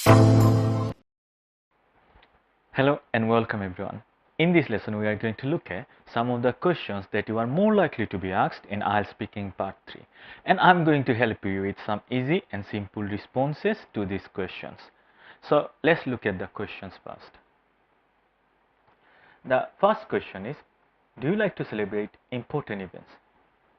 Hello and welcome everyone. In this lesson we are going to look at some of the questions that you are more likely to be asked in IELTS Speaking Part 3, and I'm going to help you with some easy and simple responses to these questions. So let's look at the questions first. The first question is, do you like to celebrate important events?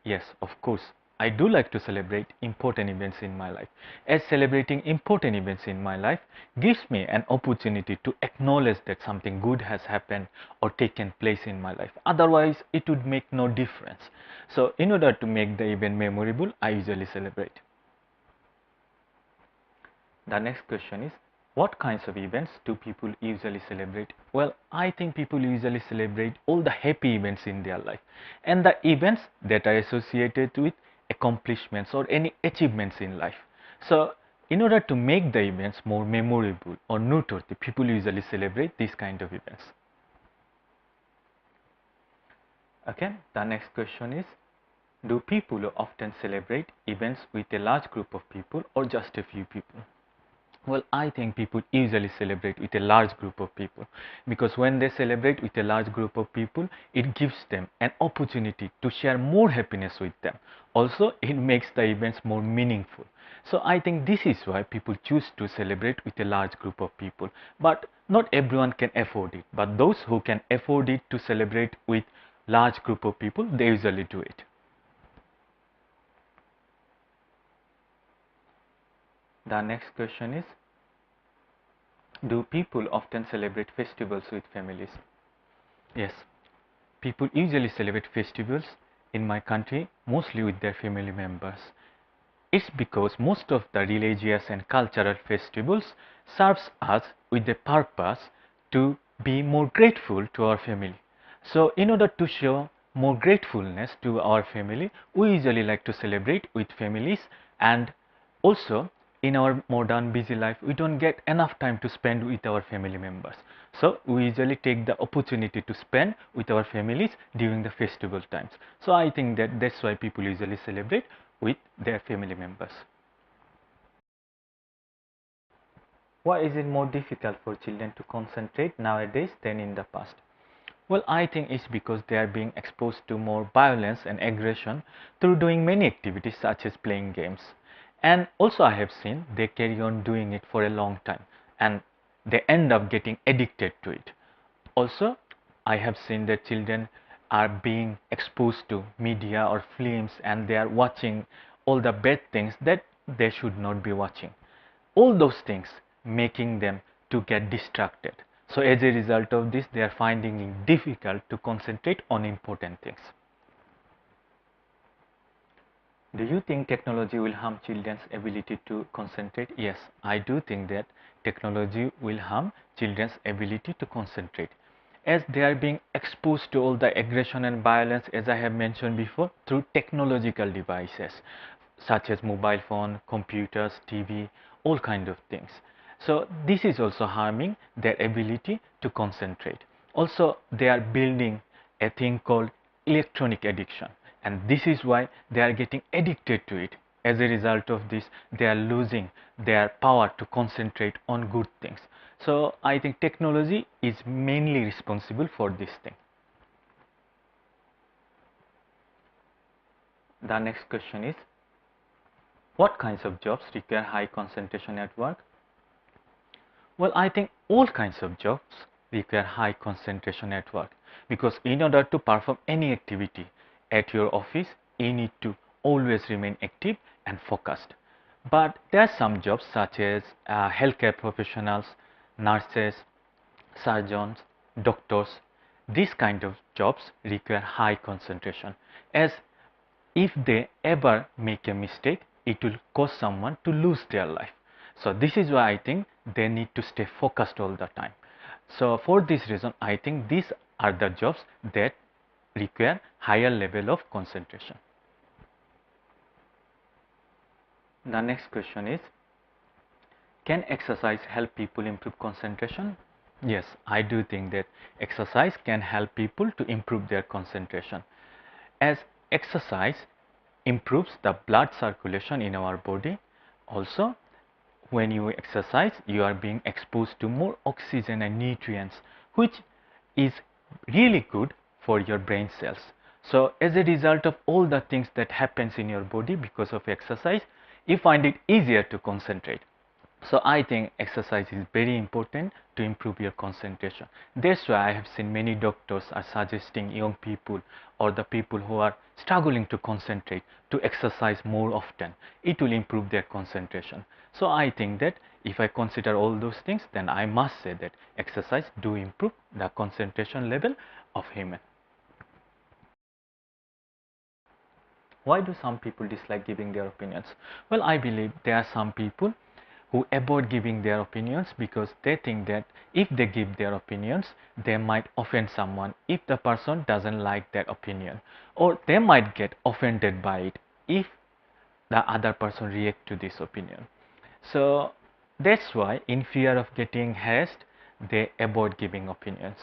Yes, of course. I do like to celebrate important events in my life, as celebrating important events in my life gives me an opportunity to acknowledge that something good has happened or taken place in my life. Otherwise, it would make no difference. So, in order to make the event memorable, I usually celebrate. The next question is, what kinds of events do people usually celebrate? Well, I think people usually celebrate all the happy events in their life and the events that are associated with accomplishments or any achievements in life. So, in order to make the events more memorable or noteworthy, people usually celebrate these kind of events. Okay, the next question is, do people often celebrate events with a large group of people or just a few people? Well, I think people usually celebrate with a large group of people, because when they celebrate with a large group of people, it gives them an opportunity to share more happiness with them. Also, it makes the events more meaningful. So I think this is why people choose to celebrate with a large group of people. But not everyone can afford it. But those who can afford it to celebrate with large group of people, they usually do it. The next question is, do people often celebrate festivals with families? Yes, people usually celebrate festivals in my country mostly with their family members. It's because most of the religious and cultural festivals serves us with the purpose to be more grateful to our family. So in order to show more gratefulness to our family, we usually like to celebrate with families, and also in our modern busy life we don't get enough time to spend with our family members. So we usually take the opportunity to spend with our families during the festival times. So I think that that's why people usually celebrate with their family members. Why is it more difficult for children to concentrate nowadays than in the past? Well, I think it's because they are being exposed to more violence and aggression through doing many activities such as playing games. And also I have seen they carry on doing it for a long time and they end up getting addicted to it. Also, I have seen that children are being exposed to media or films and they are watching all the bad things that they should not be watching. All those things making them to get distracted. So as a result of this, they are finding it difficult to concentrate on important things. Do you think technology will harm children's ability to concentrate? Yes, I do think that technology will harm children's ability to concentrate, as they are being exposed to all the aggression and violence, as I have mentioned before, through technological devices such as mobile phone, computers, TV, all kind of things. So this is also harming their ability to concentrate. Also, they are building a thing called electronic addiction, and this is why they are getting addicted to it. As a result of this, they are losing their power to concentrate on good things. So I think technology is mainly responsible for this thing. The next question is, what kinds of jobs require high concentration at work? Well, I think all kinds of jobs require high concentration at work, because in order to perform any activity at your office, you need to always remain active and focused. But there are some jobs such as healthcare professionals, nurses, surgeons, doctors. These kind of jobs require high concentration, as if they ever make a mistake, it will cause someone to lose their life. So this is why I think they need to stay focused all the time. So for this reason, I think these are the jobs that require higher level of concentration. The next question is, can exercise help people improve concentration? Yes, I do think that exercise can help people to improve their concentration, as exercise improves the blood circulation in our body. Also, when you exercise, you are being exposed to more oxygen and nutrients, which is really good for your brain cells. So as a result of all the things that happens in your body because of exercise, you find it easier to concentrate. So I think exercise is very important to improve your concentration. That's why I have seen many doctors are suggesting young people or the people who are struggling to concentrate to exercise more often. It will improve their concentration. So I think that if I consider all those things, then I must say that exercise do improve the concentration level of human. Why do some people dislike giving their opinions? Well, I believe there are some people who avoid giving their opinions because they think that if they give their opinions, they might offend someone if the person doesn't like their opinion, or they might get offended by it if the other person react to this opinion. So that's why in fear of getting harassed, they avoid giving opinions.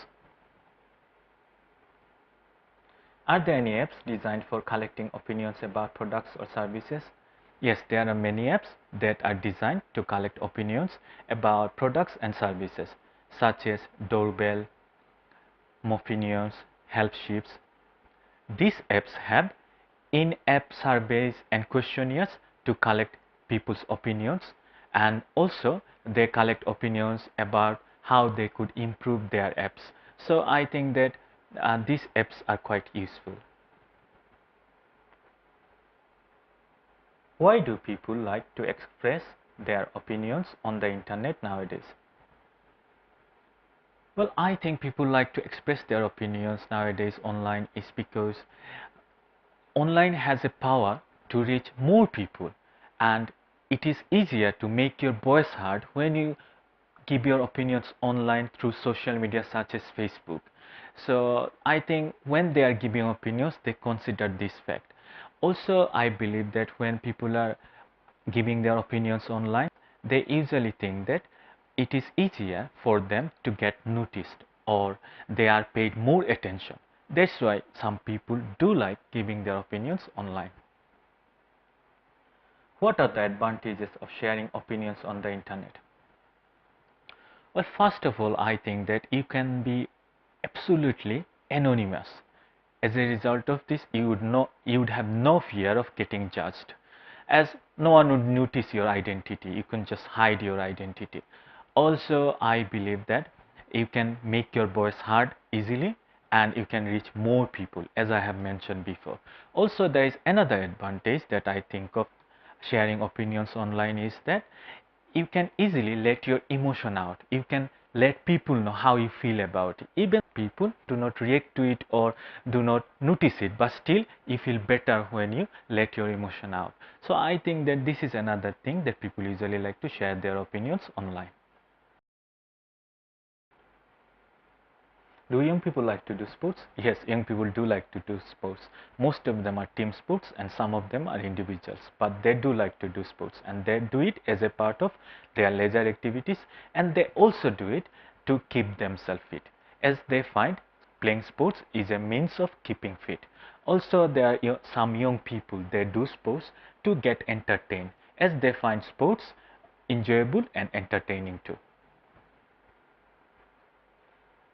Are there any apps designed for collecting opinions about products or services? Yes, there are many apps that are designed to collect opinions about products and services, such as Doorbell, Mopinions, Helpships. These apps have in-app surveys and questionnaires to collect people's opinions, and also they collect opinions about how they could improve their apps. So I think that these apps are quite useful. Why do people like to express their opinions on the internet nowadays? Well, I think people like to express their opinions nowadays online is because online has a power to reach more people, and it is easier to make your voice heard when you give your opinions online through social media such as Facebook. So I think when they are giving opinions, they consider this fact. Also, I believe that when people are giving their opinions online, they usually think that it is easier for them to get noticed or they are paid more attention. That's why some people do like giving their opinions online. What are the advantages of sharing opinions on the internet? Well, first of all, I think that you can be absolutely anonymous. As a result of this, you would have no fear of getting judged, as no one would notice your identity. You can just hide your identity. Also, I believe that you can make your voice heard easily and you can reach more people, as I have mentioned before. Also, there is another advantage that I think of sharing opinions online is that you can easily let your emotion out. You can let people know how you feel about it. Even people do not react to it or do not notice it, but still you feel better when you let your emotion out. So I think that this is another thing that people usually like to share their opinions online. Do young people like to do sports? Yes, young people do like to do sports. Most of them are team sports and some of them are individuals, but they do like to do sports and they do it as a part of their leisure activities, and they also do it to keep themselves fit, as they find playing sports is a means of keeping fit. Also, there are some young people, they do sports to get entertained, as they find sports enjoyable and entertaining too.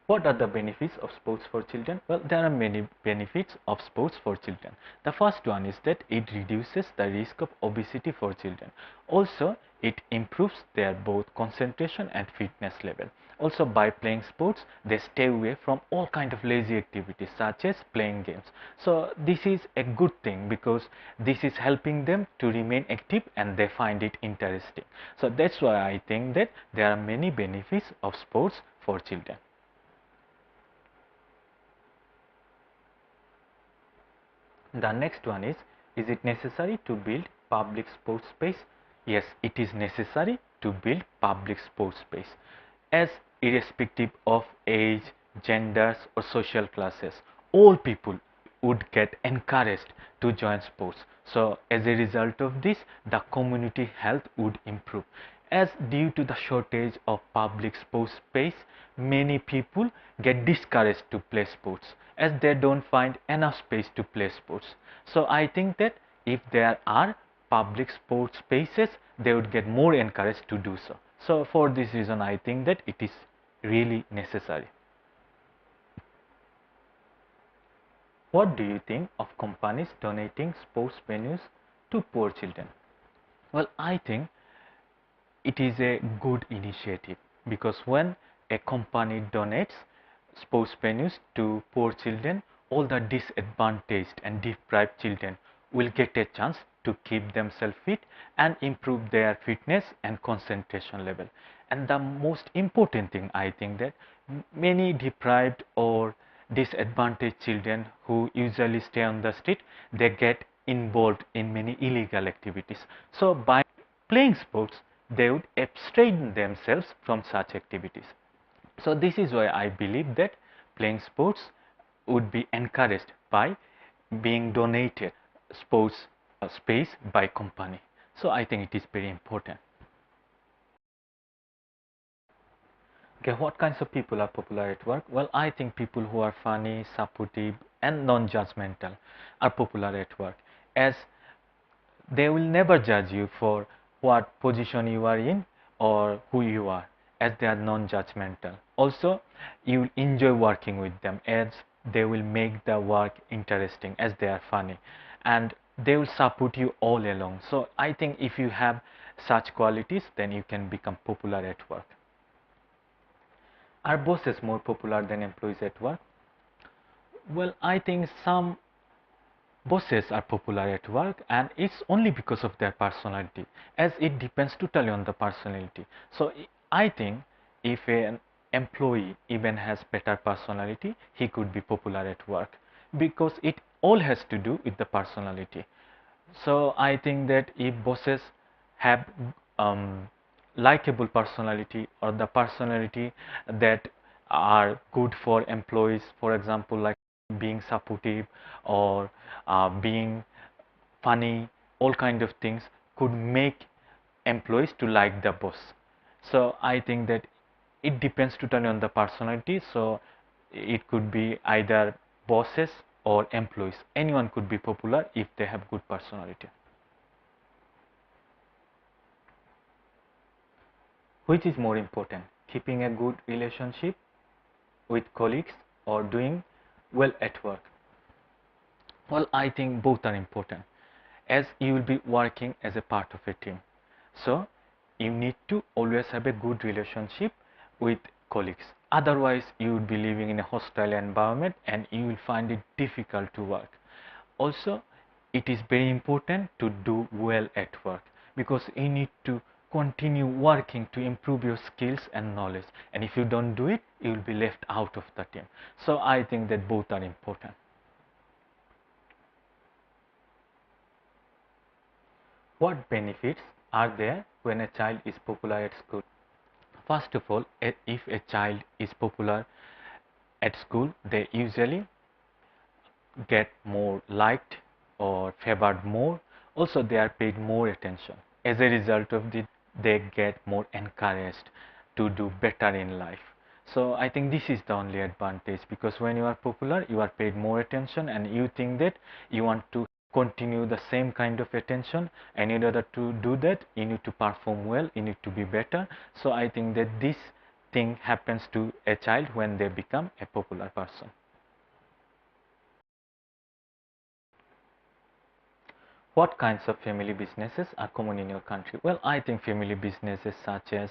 What are the benefits of sports for children? Well, there are many benefits of sports for children. The first one is that it reduces the risk of obesity for children. Also, it improves their both concentration and fitness level. Also, by playing sports, they stay away from all kind of lazy activities such as playing games. So this is a good thing because this is helping them to remain active and they find it interesting. So that's why I think that there are many benefits of sports for children. The next one is it necessary to build public sports space? Yes, it is necessary to build public sports space, as irrespective of age, genders or social classes, all people would get encouraged to join sports. So as a result of this, the community health would improve. As due to the shortage of public sports space, many people get discouraged to play sports as they don't find enough space to play sports. So I think that if there are public sports spaces, they would get more encouraged to do so. So for this reason, I think that it is really necessary. What do you think of companies donating sports venues to poor children? Well, I think it is a good initiative, because when a company donates sports venues to poor children, all the disadvantaged and deprived children will get a chance to keep themselves fit and improve their fitness and concentration level. And the most important thing, I think, that many deprived or disadvantaged children who usually stay on the street, they get involved in many illegal activities. So by playing sports, they would abstain themselves from such activities. So this is why I believe that playing sports would be encouraged by being donated sports space by company. So I think it is very important. Okay, what kinds of people are popular at work? Well, I think people who are funny, supportive, and non-judgmental are popular at work, as they will never judge you for what position you are in or who you are, as they are non-judgmental. Also, you will enjoy working with them, as they will make the work interesting, as they are funny, and they will support you all along. So I think if you have such qualities, then you can become popular at work. Are bosses more popular than employees at work? Well, I think some bosses are popular at work, and it's only because of their personality, as it depends totally on the personality. So I think if an employee even has better personality, he could be popular at work, because it all has to do with the personality. So I think that if bosses have likable personality, or the personality that are good for employees, for example, like being supportive or being funny, all kind of things could make employees to like the boss. So I think that it depends totally on the personality. So it could be either bosses or employees. Anyone could be popular if they have good personality. Which is more important, keeping a good relationship with colleagues or doing well at work? Well, I think both are important, as you will be working as a part of a team. So you need to always have a good relationship with colleagues. Otherwise, you would be living in a hostile environment and you will find it difficult to work. Also, it is very important to do well at work, because you need to continue working to improve your skills and knowledge. And if you don't do it, you will be left out of the team. So I think that both are important. What benefits are there when a child is popular at school? First of all, if a child is popular at school, they usually get more liked or favored more. Also, they are paid more attention. As a result of it, they get more encouraged to do better in life. So I think this is the only advantage, because when you are popular, you are paid more attention, and you think that you want to continue the same kind of attention, and in order to do that, you need to perform well, you need to be better. So I think that this thing happens to a child when they become a popular person. What kinds of family businesses are common in your country? Well, I think family businesses such as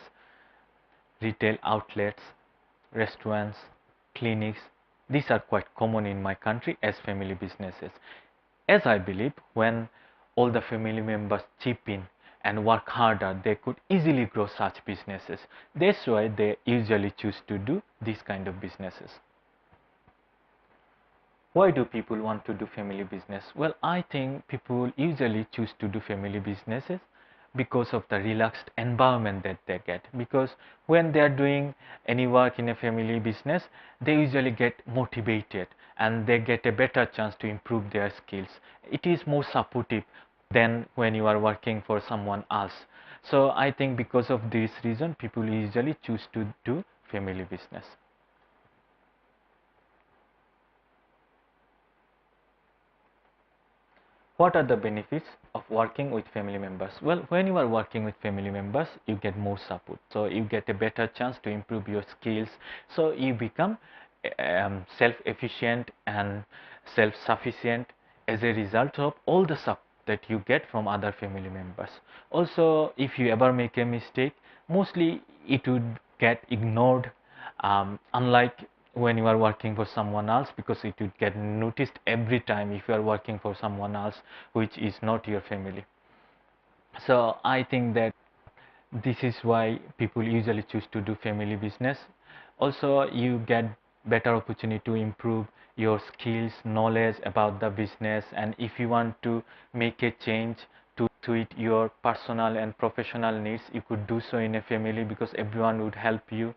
retail outlets, restaurants, clinics, these are quite common in my country as family businesses. As I believe, when all the family members chip in and work harder, they could easily grow such businesses. That's why they usually choose to do these kind of businesses. Why do people want to do family business? Well, I think people usually choose to do family businesses because of the relaxed environment that they get. Because when they are doing any work in a family business, they usually get motivated and they get a better chance to improve their skills. It is more supportive than when you are working for someone else. So I think because of this reason, people usually choose to do family business. What are the benefits of working with family members? Well, when you are working with family members, you get more support. So you get a better chance to improve your skills. So you become self-efficient and self-sufficient as a result of all the support that you get from other family members. Also, if you ever make a mistake, mostly it would get ignored, unlike when you are working for someone else, because it would get noticed every time if you are working for someone else which is not your family. So I think that this is why people usually choose to do family business. Also, you get better opportunity to improve your skills, knowledge about the business, and if you want to make a change to suit your personal and professional needs, you could do so in a family because everyone would help you.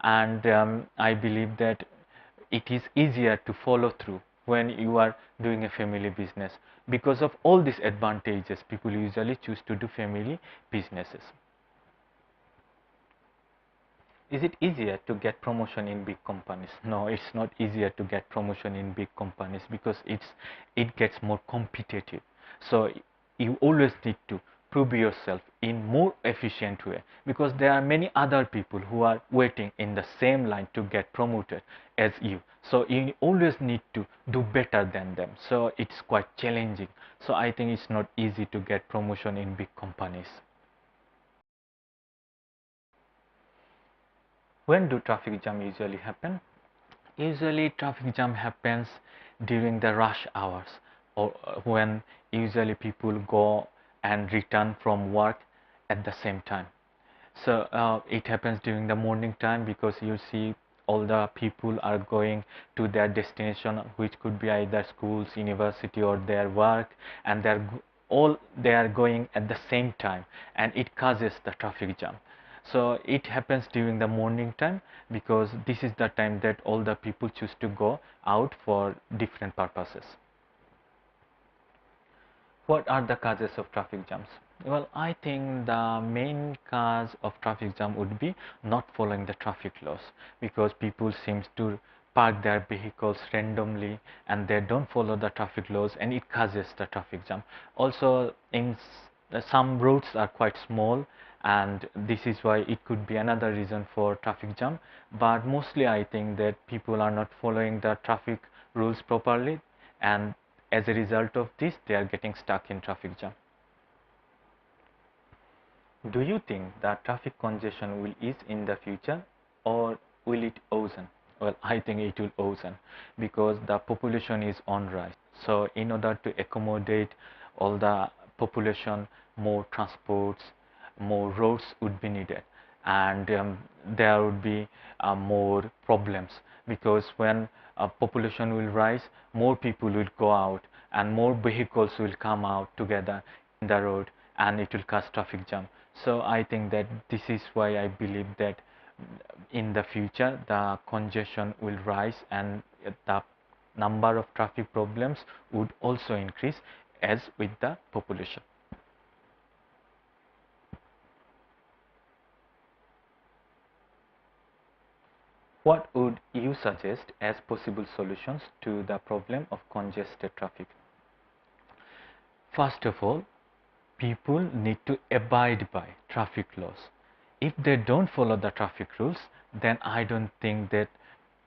And I believe that it is easier to follow through when you are doing a family business. Because of all these advantages, people usually choose to do family businesses. Is it easier to get promotion in big companies? No, it's not easier to get promotion in big companies because it gets more competitive. So you always need to prove yourself in more efficient way because there are many other people who are waiting in the same line to get promoted as you. So you always need to do better than them. So it's quite challenging. So I think it's not easy to get promotion in big companies. When do traffic jam usually happen? Usually traffic jam happens during the rush hours or when usually people go and return from work at the same time. So it happens during the morning time because you see all the people are going to their destination, which could be either schools, university, or their work, and they are going at the same time, and it causes the traffic jam. So it happens during the morning time because this is the time that all the people choose to go out for different purposes. What are the causes of traffic jams? Well, I think the main cause of traffic jam would be not following the traffic laws because people seems to park their vehicles randomly and they don't follow the traffic laws and it causes the traffic jam. Also, some roads are quite small and this is why it could be another reason for traffic jam. But mostly I think that people are not following the traffic rules properly and as a result of this, they are getting stuck in traffic jam. Do you think that traffic congestion will ease in the future or will it worsen? Well, I think it will worsen because the population is on rise. So in order to accommodate all the population, more transports, more roads would be needed and there would be more problems because when population will rise, more people will go out and more vehicles will come out together in the road and it will cause traffic jam. So I think that this is why I believe that in the future the congestion will rise and the number of traffic problems would also increase as with the population. What would you suggest as possible solutions to the problem of congested traffic? First of all, people need to abide by traffic laws. If they don't follow the traffic rules, then I don't think that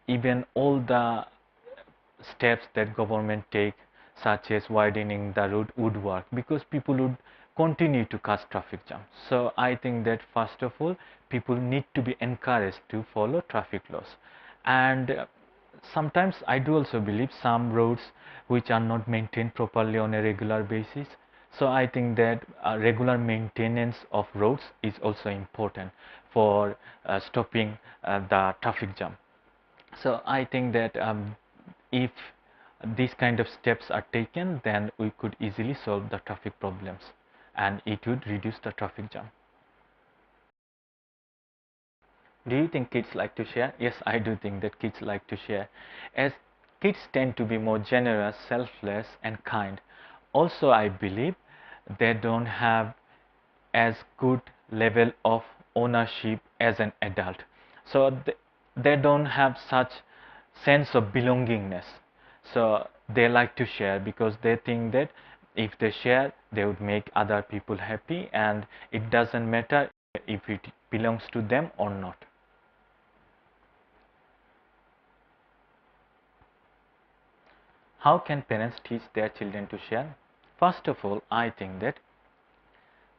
even all the steps that government take, such as widening the road, would work because people would continue to cause traffic jam. So I think that first of all, people need to be encouraged to follow traffic laws. And sometimes I do also believe some roads which are not maintained properly on a regular basis. So I think that regular maintenance of roads is also important for stopping the traffic jam. So I think that if these kind of steps are taken, then we could easily solve the traffic problems and it would reduce the traffic jam. Do you think kids like to share? Yes, I do think that kids like to share, as kids tend to be more generous, selfless, and kind. Also, I believe they don't have as good level of ownership as an adult. So they don't have such sense of belongingness. So they like to share because they think that If they share, they would make other people happy, and it doesn't matter if it belongs to them or not. How can parents teach their children to share? First of all, I think that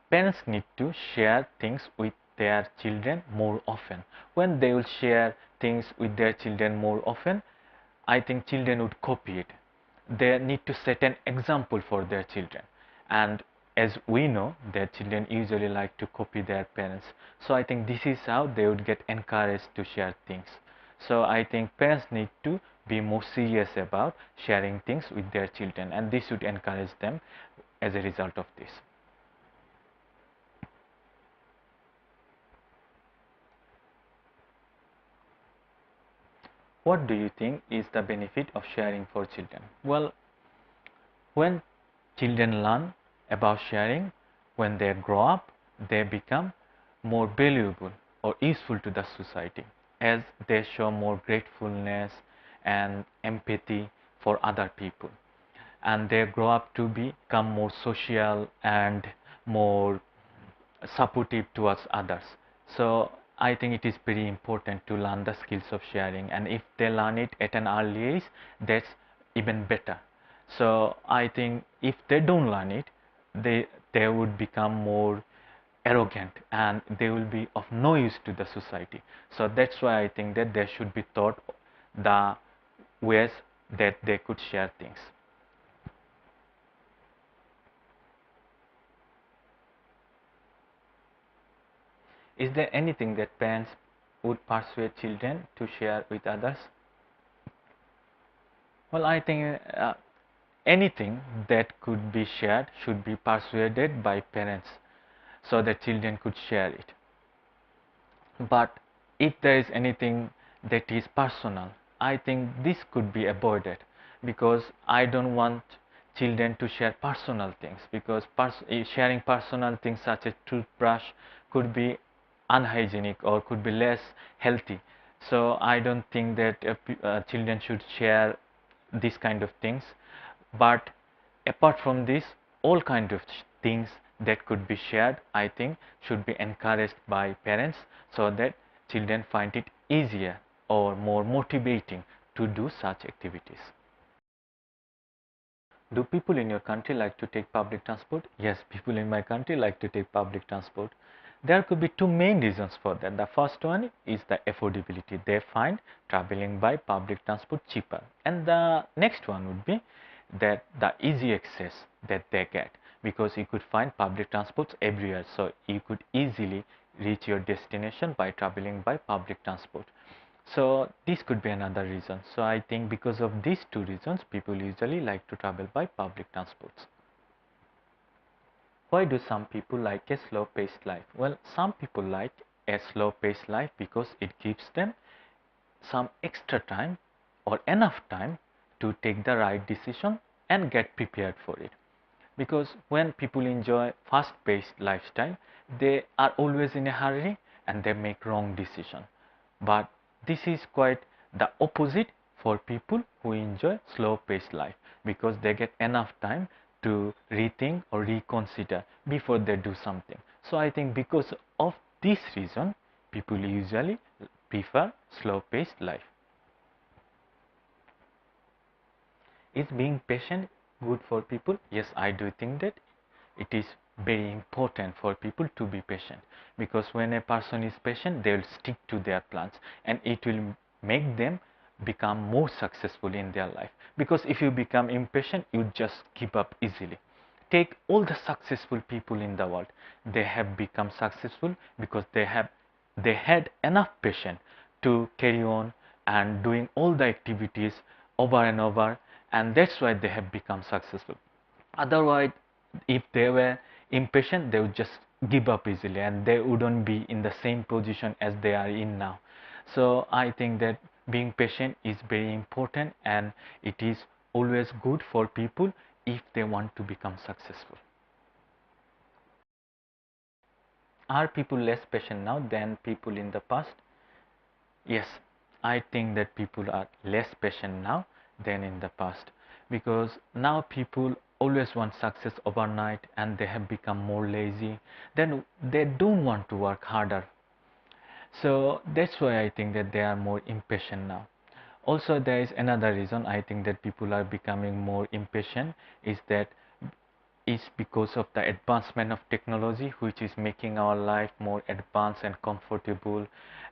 parents need to share things with their children more often. When they will share things with their children more often, I think children would copy it. They need to set an example for their children. And as we know, their children usually like to copy their parents. So I think this is how they would get encouraged to share things. So I think parents need to be more serious about sharing things with their children, and this should encourage them as a result of this. What do you think is the benefit of sharing for children? Well, when children learn about sharing, when they grow up, they become more valuable or useful to the society as they show more gratefulness and empathy for other people. And they grow up to become more social and more supportive towards others. So I think it is very important to learn the skills of sharing, and if they learn it at an early age, that's even better. So I think if they don't learn it, they would become more arrogant and they will be of no use to the society. So that's why I think that they should be taught the ways that they could share things. Is there anything that parents would persuade children to share with others? Well, I think anything that could be shared should be persuaded by parents so that children could share it. But if there is anything that is personal, I think this could be avoided, because I don't want children to share personal things, because sharing personal things such as toothbrush could be unhygienic or could be less healthy. So I don't think that children should share this kind of things. But apart from this, all kind of things that could be shared, I think should be encouraged by parents so that children find it easier or more motivating to do such activities. Do people in your country like to take public transport? Yes, people in my country like to take public transport. There could be two main reasons for that. The first one is the affordability. They find traveling by public transport cheaper. And the next one would be that the easy access that they get, because you could find public transports everywhere. So you could easily reach your destination by traveling by public transport. So this could be another reason. So I think because of these two reasons, people usually like to travel by public transports. Why do some people like a slow paced life? Well, some people like a slow paced life because it gives them some extra time or enough time to take the right decision and get prepared for it. Because when people enjoy fast paced lifestyle, they are always in a hurry and they make wrong decision. But this is quite the opposite for people who enjoy slow paced life, because they get enough time to rethink or reconsider before they do something. So I think because of this reason, people usually prefer slow paced life. Is being patient good for people? Yes, I do think that it is very important for people to be patient, because when a person is patient, they will stick to their plans and it will make them become more successful in their life. Because if you become impatient, you just give up easily. Take all the successful people in the world. They have become successful because they had enough patience to carry on and doing all the activities over and over, and that's why they have become successful. Otherwise, if they were impatient, they would just give up easily and they wouldn't be in the same position as they are in now. So I think that being patient is very important, and it is always good for people if they want to become successful. Are people less patient now than people in the past? Yes, I think that people are less patient now than in the past, because now people always want success overnight and they have become more lazy, then they don't want to work harder. So that's why I think that they are more impatient now. Also, there is another reason I think that people are becoming more impatient is that is because of the advancement of technology, which is making our life more advanced and comfortable.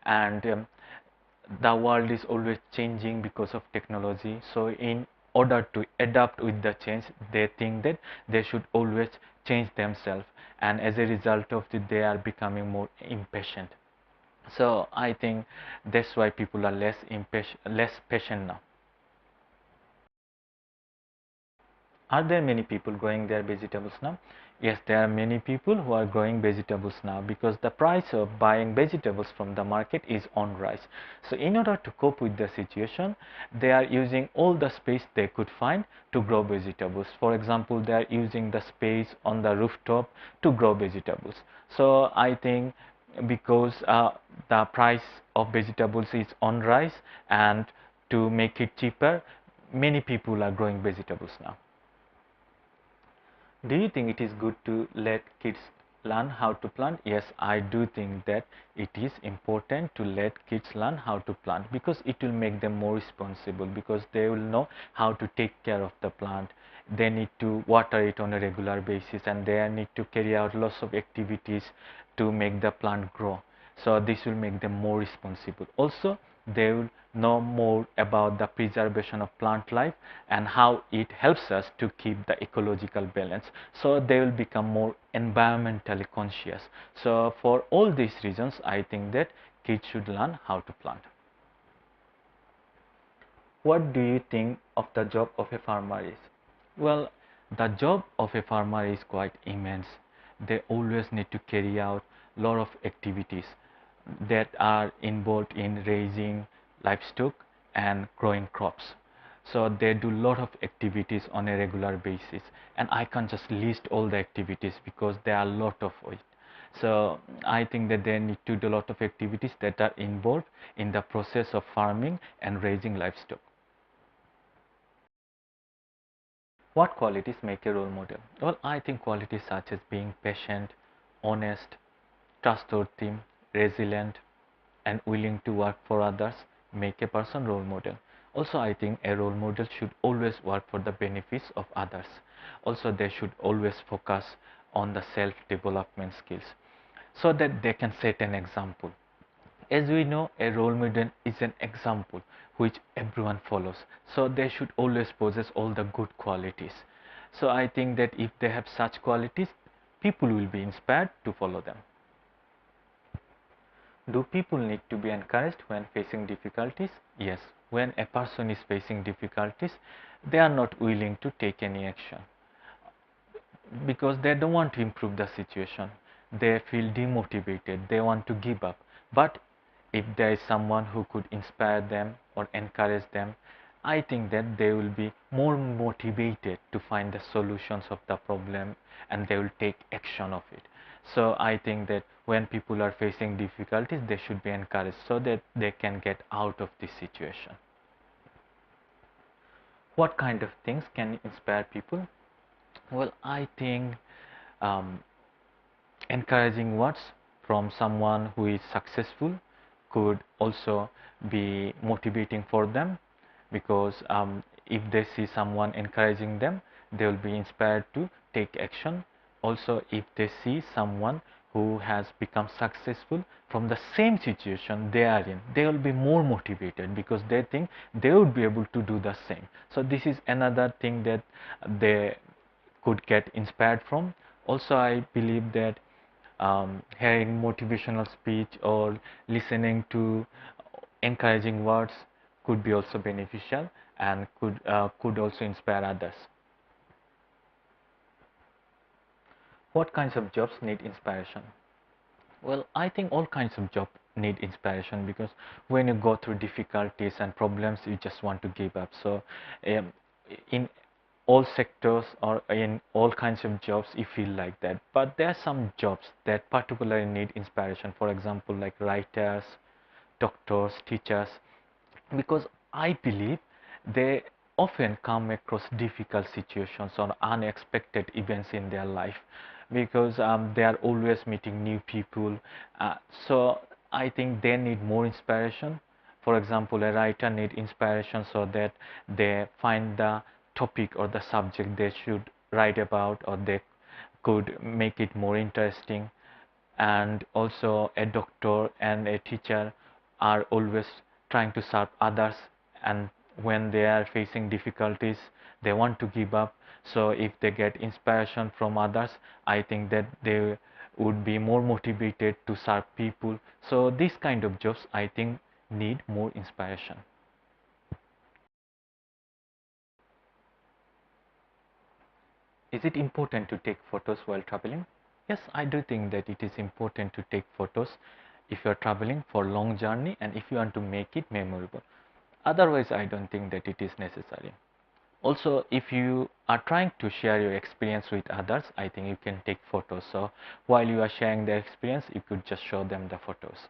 And the world is always changing because of technology. So in order to adapt with the change, they think that they should always change themselves, and as a result of it, they are becoming more impatient. So I think that's why people are less patient now. Are there many people growing their vegetables now? Yes, there are many people who are growing vegetables now because the price of buying vegetables from the market is on rise. So in order to cope with the situation, they are using all the space they could find to grow vegetables. For example, they are using the space on the rooftop to grow vegetables. So I think because the price of vegetables is on rise, and to make it cheaper, many people are growing vegetables now. Do you think it is good to let kids learn how to plant? Yes, I do think that it is important to let kids learn how to plant because it will make them more responsible, because they will know how to take care of the plant. They need to water it on a regular basis, and they need to carry out lots of activities to make the plant grow. So this will make them more responsible. Also, they will know more about the preservation of plant life and how it helps us to keep the ecological balance. So they will become more environmentally conscious. So for all these reasons, I think that kids should learn how to plant. What do you think of the job of a farmer is? Well, the job of a farmer is quite immense. They always need to carry out a lot of activities that are involved in raising livestock and growing crops. So they do a lot of activities on a regular basis, and I can't just list all the activities because there are a lot of it. So I think that they need to do a lot of activities that are involved in the process of farming and raising livestock. What qualities make a role model? Well, I think qualities such as being patient, honest, trustworthy, resilient, and willing to work for others make a person role model. Also, I think a role model should always work for the benefits of others. Also, they should always focus on the self-development skills so that they can set an example. As we know, a role model is an example which everyone follows. So they should always possess all the good qualities. So I think that if they have such qualities, people will be inspired to follow them. Do people need to be encouraged when facing difficulties? Yes. When a person is facing difficulties, they are not willing to take any action because they don't want to improve the situation. They feel demotivated, they want to give up. But if there is someone who could inspire them or encourage them, I think that they will be more motivated to find the solutions of the problem, and they will take action of it. So I think that when people are facing difficulties, they should be encouraged so that they can get out of this situation. What kind of things can inspire people? Well, I think um, encouraging words from someone who is successful could also be motivating for them, because if they see someone encouraging them, they will be inspired to take action. Also, if they see someone who has become successful from the same situation they are in, they will be more motivated because they think they would be able to do the same. So this is another thing that they could get inspired from. Also, I believe that hearing motivational speech or listening to encouraging words could be also beneficial and could also inspire others. What kinds of jobs need inspiration? Well, I think all kinds of jobs need inspiration, because when you go through difficulties and problems, you just want to give up. So um, in all sectors or in all kinds of jobs, you feel like that. But there are some jobs that particularly need inspiration. For example, like writers, doctors, teachers, because I believe they often come across difficult situations or unexpected events in their life because they are always meeting new people. So I think they need more inspiration. For example, a writer need inspiration so that they find the topic or the subject they should write about, or they could make it more interesting. And also a doctor and a teacher are always trying to serve others, and when they are facing difficulties they want to give up. So if they get inspiration from others, I think that they would be more motivated to serve people. So this kind of jobs I think need more inspiration. Is it important to take photos while traveling? Yes, I do think that it is important to take photos if you are traveling for long journey and if you want to make it memorable. Otherwise, I don't think that it is necessary. Also, if you are trying to share your experience with others, I think you can take photos. So while you are sharing the experience, you could just show them the photos.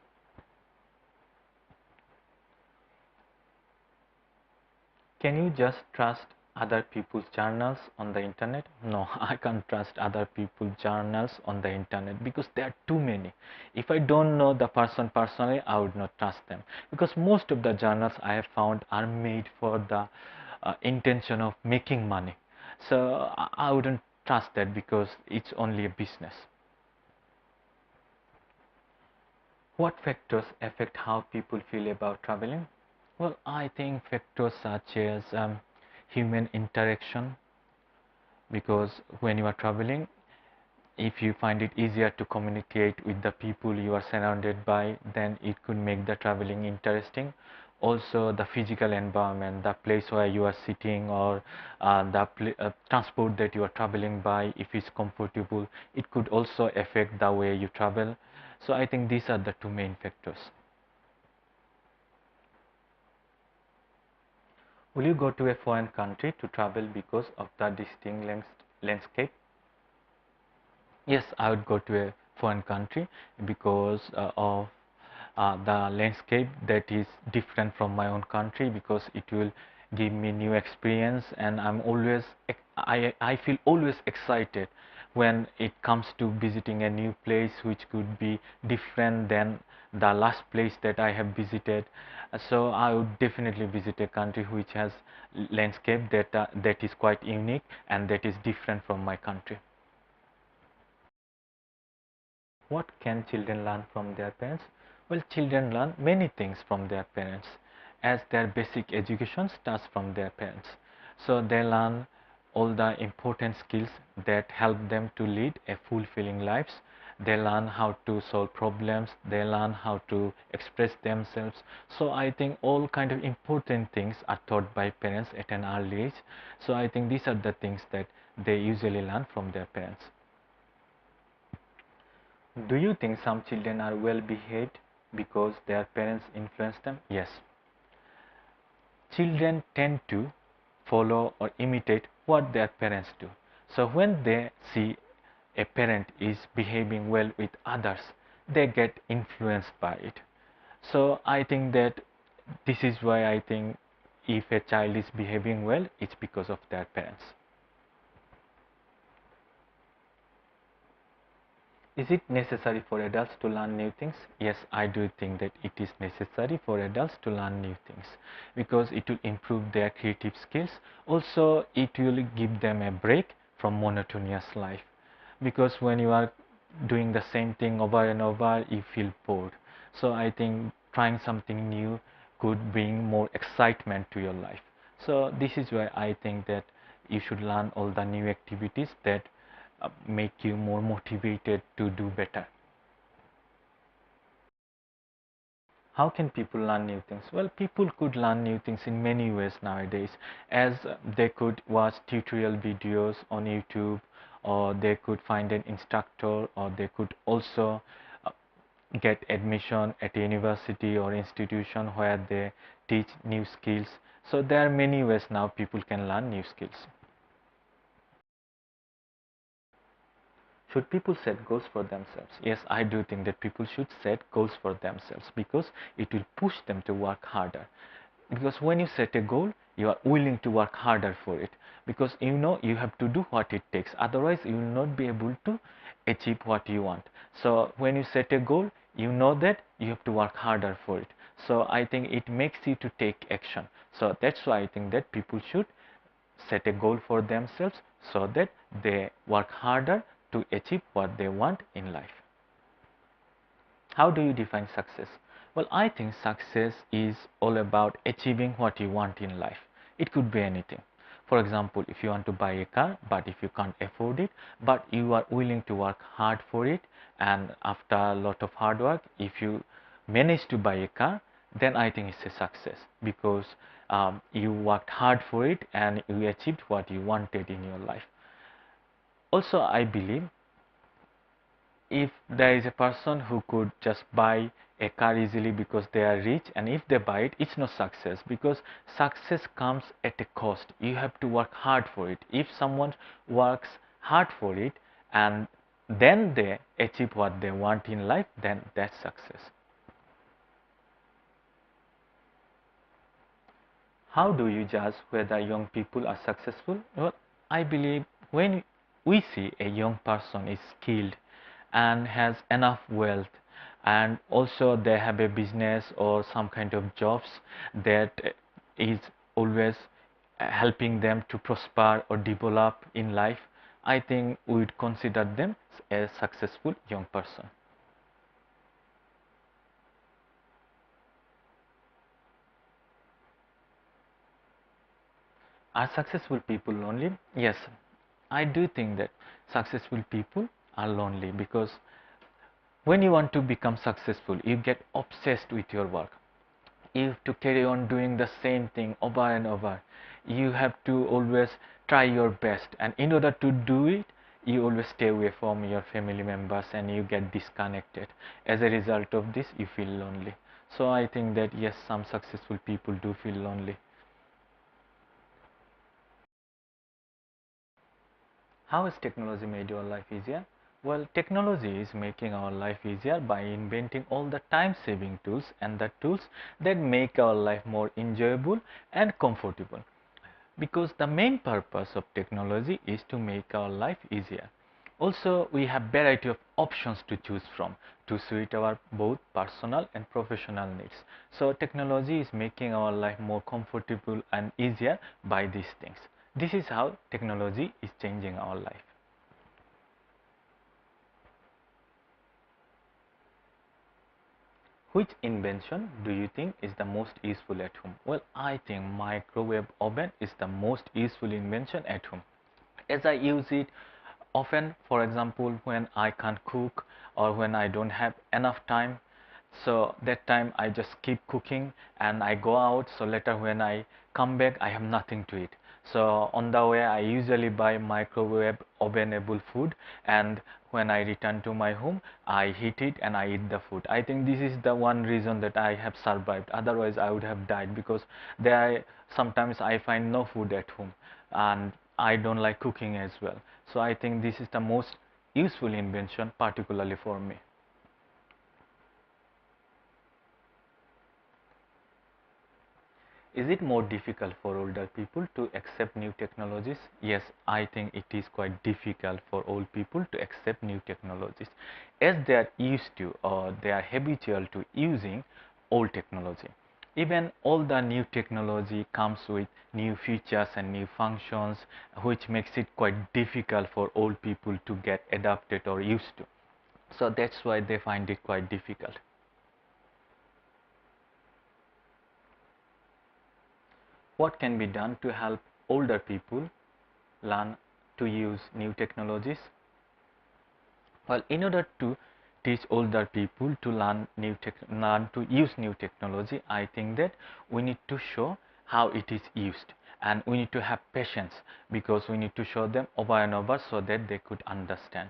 Can you just trust other people's journals on the internet? No, I can't trust other people's journals on the internet because there are too many. If I don't know the person personally, I would not trust them because most of the journals I have found are made for the intention of making money. So I wouldn't trust that because it's only a business. What factors affect how people feel about traveling? Well, I think factors such as human interaction, because when you are traveling, if you find it easier to communicate with the people you are surrounded by, then it could make the traveling interesting. Also, the physical environment, the place where you are sitting, or the transport that you are traveling by, if it's comfortable, it could also affect the way you travel. So I think these are the two main factors. Will you go to a foreign country to travel because of the distinct landscape? Yes, I would go to a foreign country because of the landscape that is different from my own country, because it will give me new experience, and I feel always excited when it comes to visiting a new place which could be different than the last place that I have visited. So I would definitely visit a country which has landscape that is quite unique and that is different from my country. What can children learn from their parents? Well, children learn many things from their parents, as their basic education starts from their parents. So they learn all the important skills that help them to lead a fulfilling lives. They learn how to solve problems. They learn how to express themselves. So I think all kind of important things are taught by parents at an early age. So I think these are the things that they usually learn from their parents. Do you think some children are well behaved because their parents influence them? Yes. Children tend to follow or imitate what their parents do. So when they see a parent is behaving well with others, they get influenced by it. So I think that this is why I think if a child is behaving well, it's because of their parents. Is it necessary for adults to learn new things? Yes, I do think that it is necessary for adults to learn new things because it will improve their creative skills. Also, it will give them a break from monotonous life, because when you are doing the same thing over and over, you feel bored. So I think trying something new could bring more excitement to your life. So this is why I think that you should learn all the new activities that make you more motivated to do better. How can people learn new things? Well, people could learn new things in many ways nowadays, as they could watch tutorial videos on YouTube, or they could find an instructor, or they could also uh, get admission at a university or institution where they teach new skills. So there are many ways now people can learn new skills. Should people set goals for themselves? Yes, I do think that people should set goals for themselves because it will push them to work harder. Because when you set a goal, you are willing to work harder for it, because you know you have to do what it takes, otherwise you will not be able to achieve what you want. So when you set a goal, you know that you have to work harder for it. So I think it makes you to take action. So that's why I think that people should set a goal for themselves so that they work harder to achieve what they want in life. How do you define success? Well, I think success is all about achieving what you want in life. It could be anything. For example, if you want to buy a car, but if you can't afford it, but you are willing to work hard for it, and after a lot of hard work, if you manage to buy a car, then I think it's a success, because you worked hard for it and you achieved what you wanted in your life. Also, I believe if there is a person who could just buy a car easily because they are rich, and if they buy it, it's not success, because success comes at a cost. You have to work hard for it. If someone works hard for it and then they achieve what they want in life, then that's success. How do you judge whether young people are successful? Well, I believe when we see a young person is skilled and has enough wealth, and also they have a business or some kind of jobs that is always helping them to prosper or develop in life, I think we would consider them a successful young person. Are successful people lonely? Yes, I do think that successful people are lonely, because when you want to become successful, you get obsessed with your work. You have to carry on doing the same thing over and over. You have to always try your best, and in order to do it, you always stay away from your family members and you get disconnected. As a result of this, you feel lonely. So I think that yes, some successful people do feel lonely. How has technology made your life easier? Well, technology is making our life easier by inventing all the time-saving tools and the tools that make our life more enjoyable and comfortable. Because the main purpose of technology is to make our life easier. Also, we have variety of options to choose from to suit our both personal and professional needs. So technology is making our life more comfortable and easier by these things. This is how technology is changing our life. Which invention do you think is the most useful at home? Well, I think microwave oven is the most useful invention at home, as I use it often. For example, when I can't cook or when I don't have enough time, so that time I just keep cooking and I go out, so later when I come back I have nothing to eat. So on the way I usually buy microwave ovenable food, and when I return to my home I heat it and I eat the food. I think this is the one reason that I have survived, otherwise I would have died, because there sometimes I find no food at home and I don't like cooking as well. So I think this is the most useful invention particularly for me. Is it more difficult for older people to accept new technologies? Yes, I think it is quite difficult for old people to accept new technologies, as they are used to or they are habitual to using old technology. Even all the new technology comes with new features and new functions, which makes it quite difficult for old people to get adapted or used to. So that's why they find it quite difficult. What can be done to help older people learn to use new technologies? Well, in order to teach older people to learn to use new technology, I think that we need to show how it is used, and we need to have patience, because we need to show them over and over so that they could understand.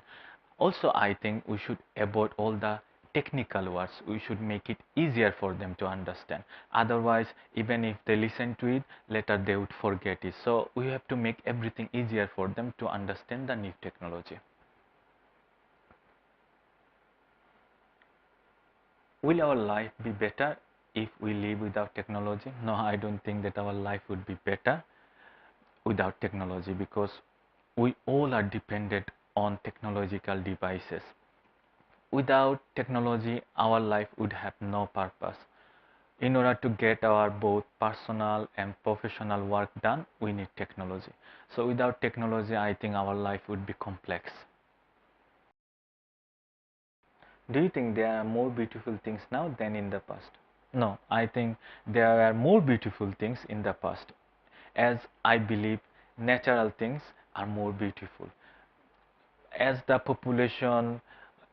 Also, I think we should avoid all the technical words. We should make it easier for them to understand. Otherwise, even if they listen to it, later they would forget it. So we have to make everything easier for them to understand the new technology. Will our life be better if we live without technology? No, I don't think that our life would be better without technology, because we all are dependent on technological devices. Without technology, our life would have no purpose. In order to get our both personal and professional work done, we need technology. So without technology, I think our life would be complex. Do you think there are more beautiful things now than in the past? No, I think there are more beautiful things in the past, as I believe natural things are more beautiful. As the population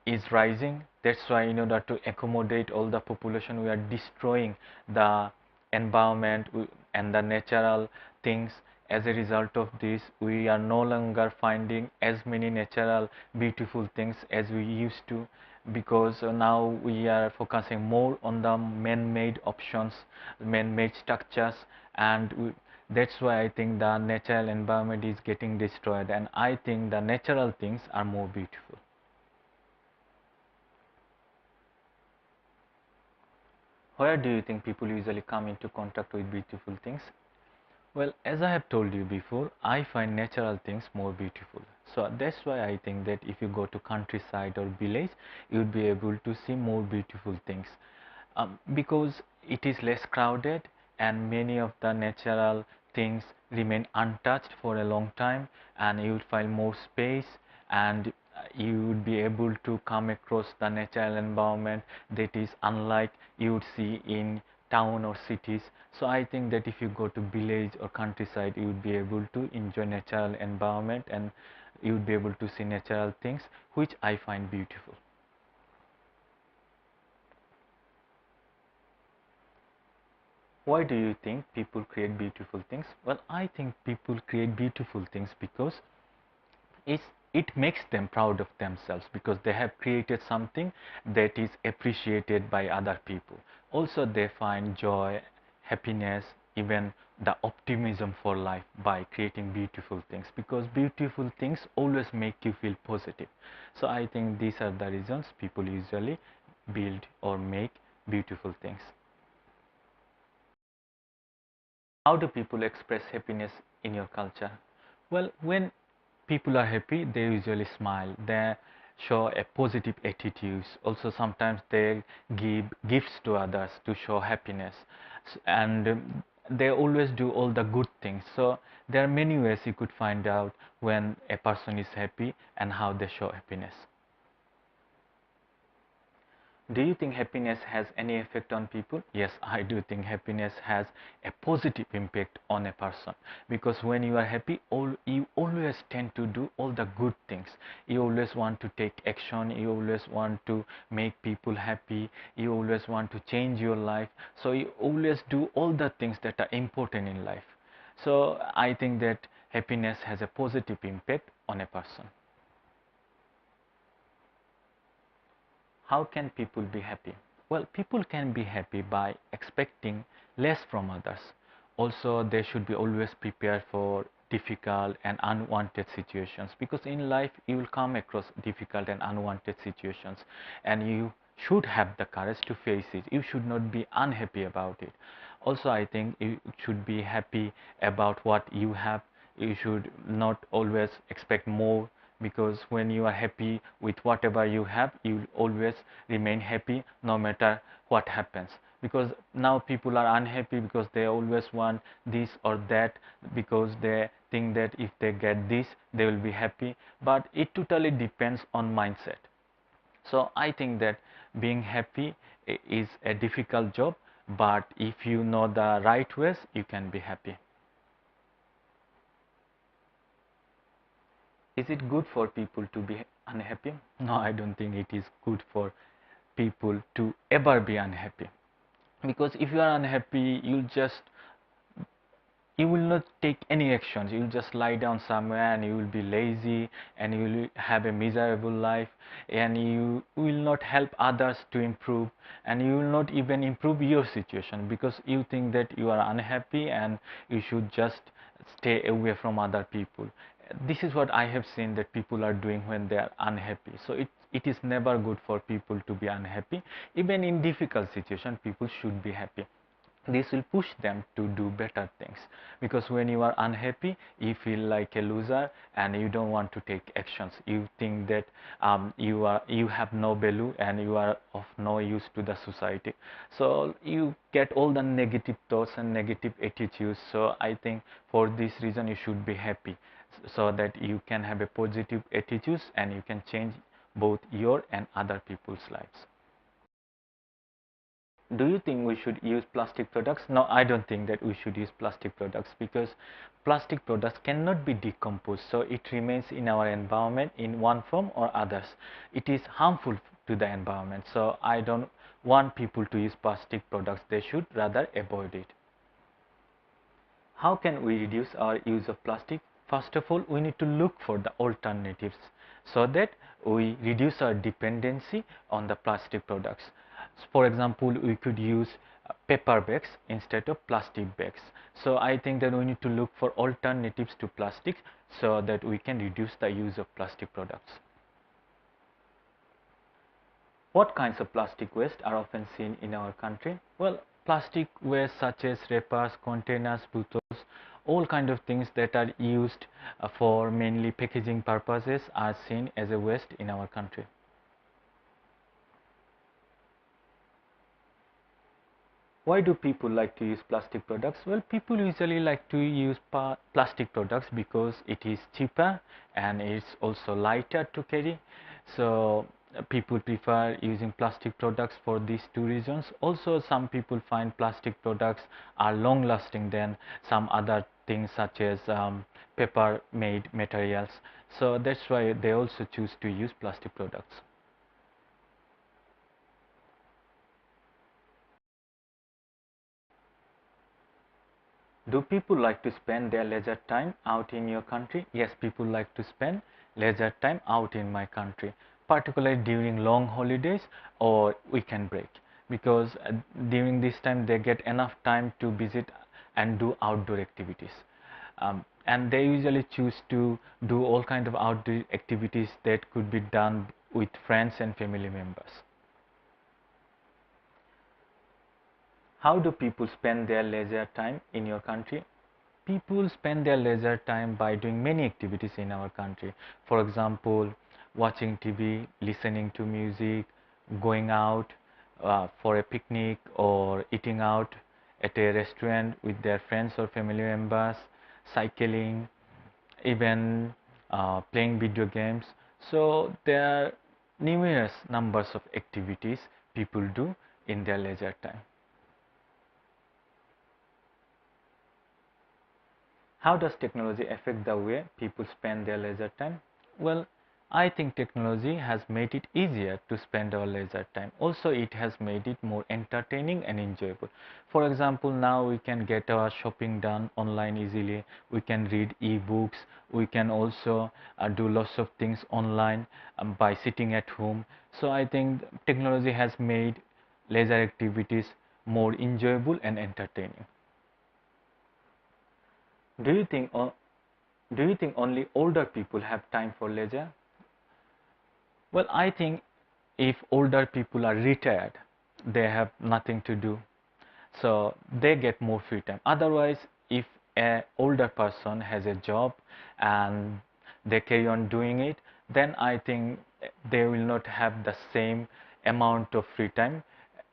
is rising, that's why in order to accommodate all the population, we are destroying the environment and the natural things. As a result of this, we are no longer finding as many natural beautiful things as we used to, because now we are focusing more on the man-made options, man-made structures, and that's why I think the natural environment is getting destroyed, and I think the natural things are more beautiful. Where do you think people usually come into contact with beautiful things? Well, as I have told you before, I find natural things more beautiful. So that's why I think that if you go to countryside or village, you would be able to see more beautiful things. Because it is less crowded and many of the natural things remain untouched for a long time, and you will find more space, and you would be able to come across the natural environment that is unlike you would see in town or cities. So I think that if you go to village or countryside, you would be able to enjoy natural environment, and you would be able to see natural things, which I find beautiful. Why do you think people create beautiful things? Well, I think people create beautiful things because it's, it makes them proud of themselves, because they have created something that is appreciated by other people. Also, they find joy, happiness, even the optimism for life by creating beautiful things, because beautiful things always make you feel positive. So I think these are the reasons people usually build or make beautiful things. How do people express happiness in your culture? Well, when people are happy, they usually smile. They show a positive attitude. Also, sometimes they give gifts to others to show happiness, and they always do all the good things. So there are many ways you could find out when a person is happy and how they show happiness. Do you think happiness has any effect on people? Yes, I do think happiness has a positive impact on a person, because when you are happy, you always tend to do all the good things. You always want to take action, you always want to make people happy, you always want to change your life. So you always do all the things that are important in life. So I think that happiness has a positive impact on a person. How can people be happy? Well, people can be happy by expecting less from others. Also, they should be always prepared for difficult and unwanted situations, because in life you will come across difficult and unwanted situations, and you should have the courage to face it. You should not be unhappy about it. Also, I think you should be happy about what you have. You should not always expect more, because when you are happy with whatever you have, you will always remain happy no matter what happens. Because now people are unhappy because they always want this or that, because they think that if they get this they will be happy, but it totally depends on mindset. So I think that being happy is a difficult job, but if you know the right ways, you can be happy. Is it good for people to be unhappy? No, I don't think it is good for people to ever be unhappy. Because if you are unhappy, you will not take any actions. You will just lie down somewhere and you will be lazy, and you will have a miserable life, and you will not help others to improve, and you will not even improve your situation, because you think that you are unhappy and you should just stay away from other people. This is what I have seen that people are doing when they are unhappy. So It is never good for people to be unhappy. Even in difficult situation, people should be happy. This will push them to do better things, because when you are unhappy, you feel like a loser and you don't want to take actions. You think that you have no value and you are of no use to the society, so you get all the negative thoughts and negative attitudes. So I think for this reason you should be happy, so that you can have a positive attitudes and you can change both your and other people's lives. Do you think we should use plastic products? No, I don't think that we should use plastic products, because plastic products cannot be decomposed, so it remains in our environment in one form or others. It is harmful to the environment, so I don't want people to use plastic products. They should rather avoid it. How can we reduce our use of plastic? First of all, we need to look for the alternatives, so that we reduce our dependency on the plastic products. For example, we could use paper bags instead of plastic bags. So I think that we need to look for alternatives to plastic, so that we can reduce the use of plastic products. What kinds of plastic waste are often seen in our country? Well, plastic waste such as wrappers, containers, bottles, all kind of things that are used for mainly packaging purposes are seen as a waste in our country. Why do people like to use plastic products? Well, people usually like to use plastic products because it is cheaper and it's also lighter to carry. So people prefer using plastic products for these two reasons. Also, some people find plastic products are long lasting than some other things such as paper made materials. So that's why they also choose to use plastic products. Do people like to spend their leisure time out in your country? Yes, people like to spend leisure time out in my country, particularly during long holidays or weekend break, because during this time they get enough time to visit and do outdoor activities. And they usually choose to do all kind of outdoor activities that could be done with friends and family members. How do people spend their leisure time in your country? People spend their leisure time by doing many activities in our country. For example, watching TV, listening to music, going out for a picnic, or eating out at a restaurant with their friends or family members, cycling, even playing video games. So there are numerous numbers of activities people do in their leisure time. How does technology affect the way people spend their leisure time? Well, I think technology has made it easier to spend our leisure time. Also, it has made it more entertaining and enjoyable. For example, now we can get our shopping done online easily. We can read e-books. We can also do lots of things online by sitting at home. So I think technology has made leisure activities more enjoyable and entertaining. Do you think do you think only older people have time for leisure? Well, I think if older people are retired, they have nothing to do, so they get more free time. Otherwise, if an older person has a job and they carry on doing it, then I think they will not have the same amount of free time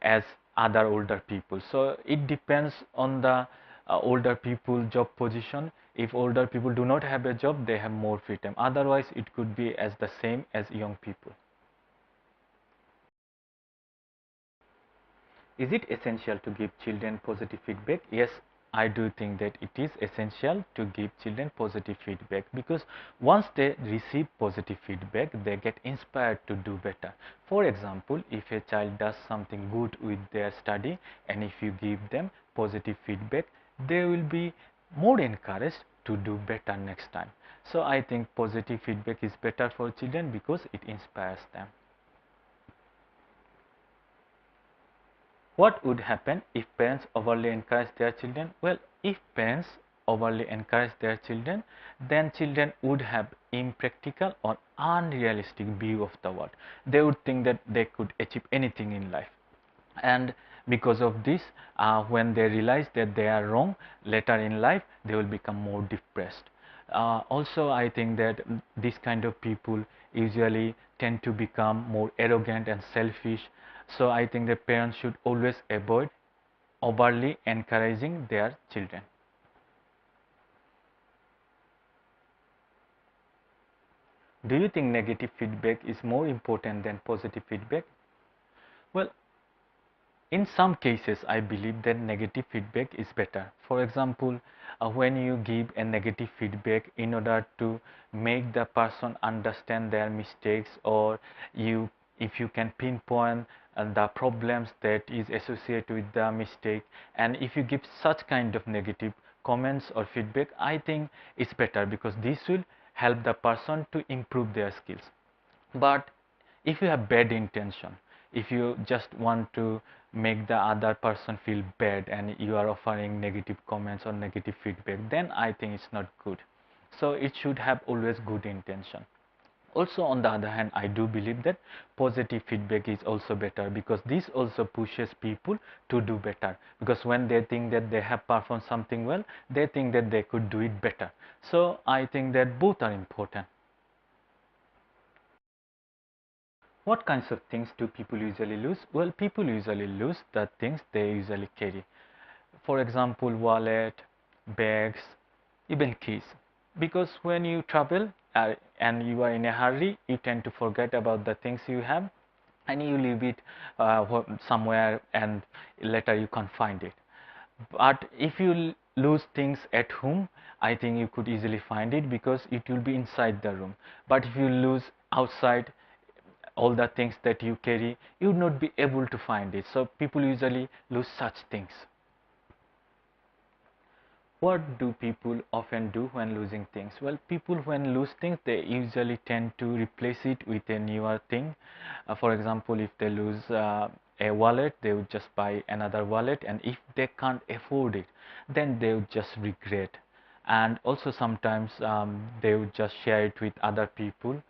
as other older people. So it depends on the older people job position. If older people do not have a job, they have more free time. Otherwise, it could be as the same as young people. Is it essential to give children positive feedback? Yes, I do think that it is essential to give children positive feedback, because once they receive positive feedback, they get inspired to do better. For example, if a child does something good with their study and if you give them positive feedback, they will be more encouraged to do better next time. So I think positive feedback is better for children because it inspires them. What would happen if parents overly encourage their children? Well, if parents overly encourage their children, then children would have impractical or unrealistic view of the world. They would think that they could achieve anything in life, and because of this, when they realize that they are wrong later in life, they will become more depressed. Also, I think that this kind of people usually tend to become more arrogant and selfish. So I think that parents should always avoid overly encouraging their children. Do you think negative feedback is more important than positive feedback? Well, in some cases, I believe that negative feedback is better. For example, when you give a negative feedback in order to make the person understand their mistakes, or if you can pinpoint the problems that is associated with the mistake, and if you give such kind of negative comments or feedback, I think it's better, because this will help the person to improve their skills. But if you have bad intention, if you just want to make the other person feel bad and you are offering negative comments or negative feedback, then I think it's not good. So it should have always good intention. Also, on the other hand, I do believe that positive feedback is also better, because this also pushes people to do better, because when they think that they have performed something well, they think that they could do it better. So I think that both are important. What kinds of things do people usually lose? Well, people usually lose the things they usually carry. For example, wallet, bags, even keys. Because when you travel and you are in a hurry, you tend to forget about the things you have, and you leave it somewhere, and later you can't find it. But if you lose things at home, I think you could easily find it, because it will be inside the room. But if you lose outside, all the things that you carry, you would not be able to find it. So people usually lose such things. What do people often do when losing things? Well, people when lose things, they usually tend to replace it with a newer thing. For example, if they lose a wallet, they would just buy another wallet, and if they can't afford it, then they would just regret. And also sometimes they would just share it with other people,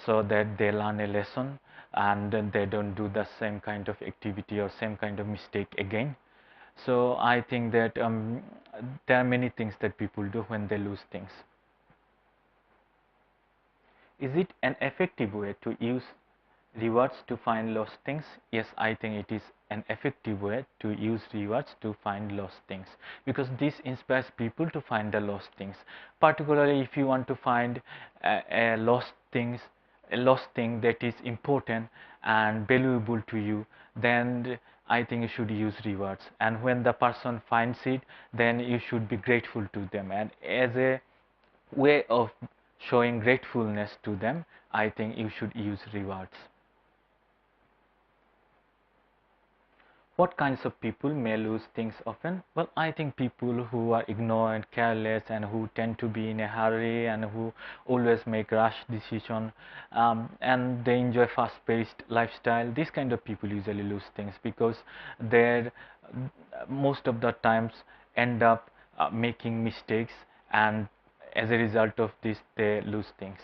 so that they learn a lesson, and then they don't do the same kind of activity or same kind of mistake again. So I think that there are many things that people do when they lose things. Is it an effective way to use rewards to find lost things? Yes, I think it is an effective way to use rewards to find lost things, because this inspires people to find the lost things. Particularly if you want to find a lost things, a lost thing that is important and valuable to you, then I think you should use rewards. And when the person finds it, then you should be grateful to them. And as a way of showing gratefulness to them, I think you should use rewards. What kinds of people may lose things often? Well, I think people who are ignorant, careless, and who tend to be in a hurry, and who always make rash decisions, and they enjoy fast-paced lifestyle. These kind of people usually lose things, because they most of the times end up making mistakes, and as a result of this, they lose things.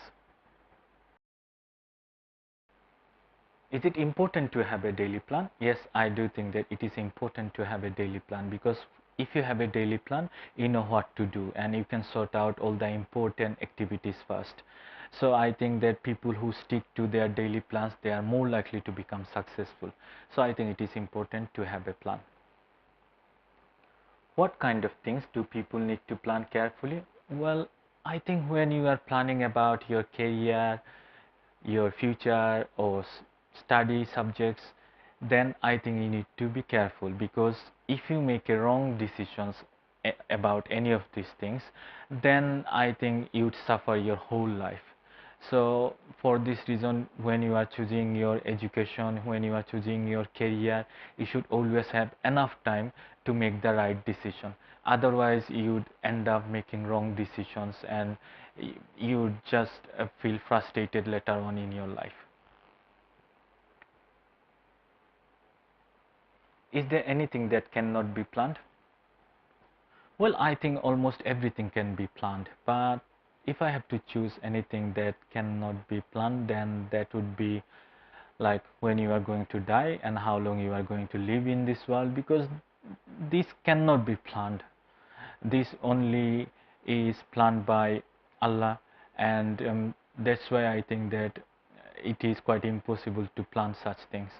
Is it important to have a daily plan? Yes, I do think that it is important to have a daily plan, because if you have a daily plan, you know what to do, and you can sort out all the important activities first. So I think that people who stick to their daily plans, they are more likely to become successful. So I think it is important to have a plan. What kind of things do people need to plan carefully? Well, I think when you are planning about your career, your future, or study subjects, then I think you need to be careful, because if you make a wrong decisions about any of these things, then I think you'd suffer your whole life. So for this reason, when you are choosing your education, when you are choosing your career, you should always have enough time to make the right decision. Otherwise you'd end up making wrong decisions, and you just feel frustrated later on in your life. Is there anything that cannot be planned? Well, I think almost everything can be planned, but if I have to choose anything that cannot be planned, then that would be like when you are going to die and how long you are going to live in this world, because this cannot be planned. This only is planned by Allah, and that's why I think that it is quite impossible to plan such things.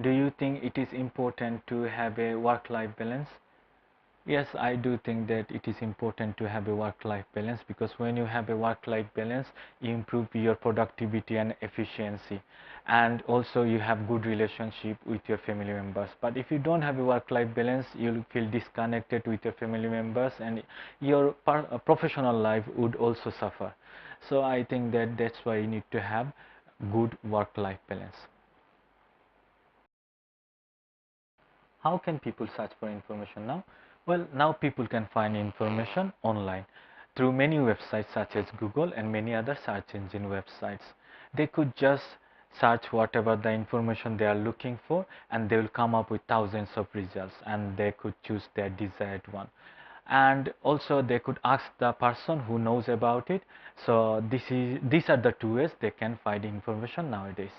Do you think it is important to have a work-life balance? Yes, I do think that it is important to have a work-life balance, because when you have a work-life balance, you improve your productivity and efficiency, and also you have good relationship with your family members. But if you don't have a work-life balance, you'll feel disconnected with your family members, and your professional life would also suffer. So I think that that's why you need to have good work-life balance. How can people search for information now? Well, now people can find information online through many websites such as Google and many other search engine websites. They could just search whatever the information they are looking for, and they will come up with thousands of results, and they could choose their desired one. And also they could ask the person who knows about it. So these are the two ways they can find information nowadays.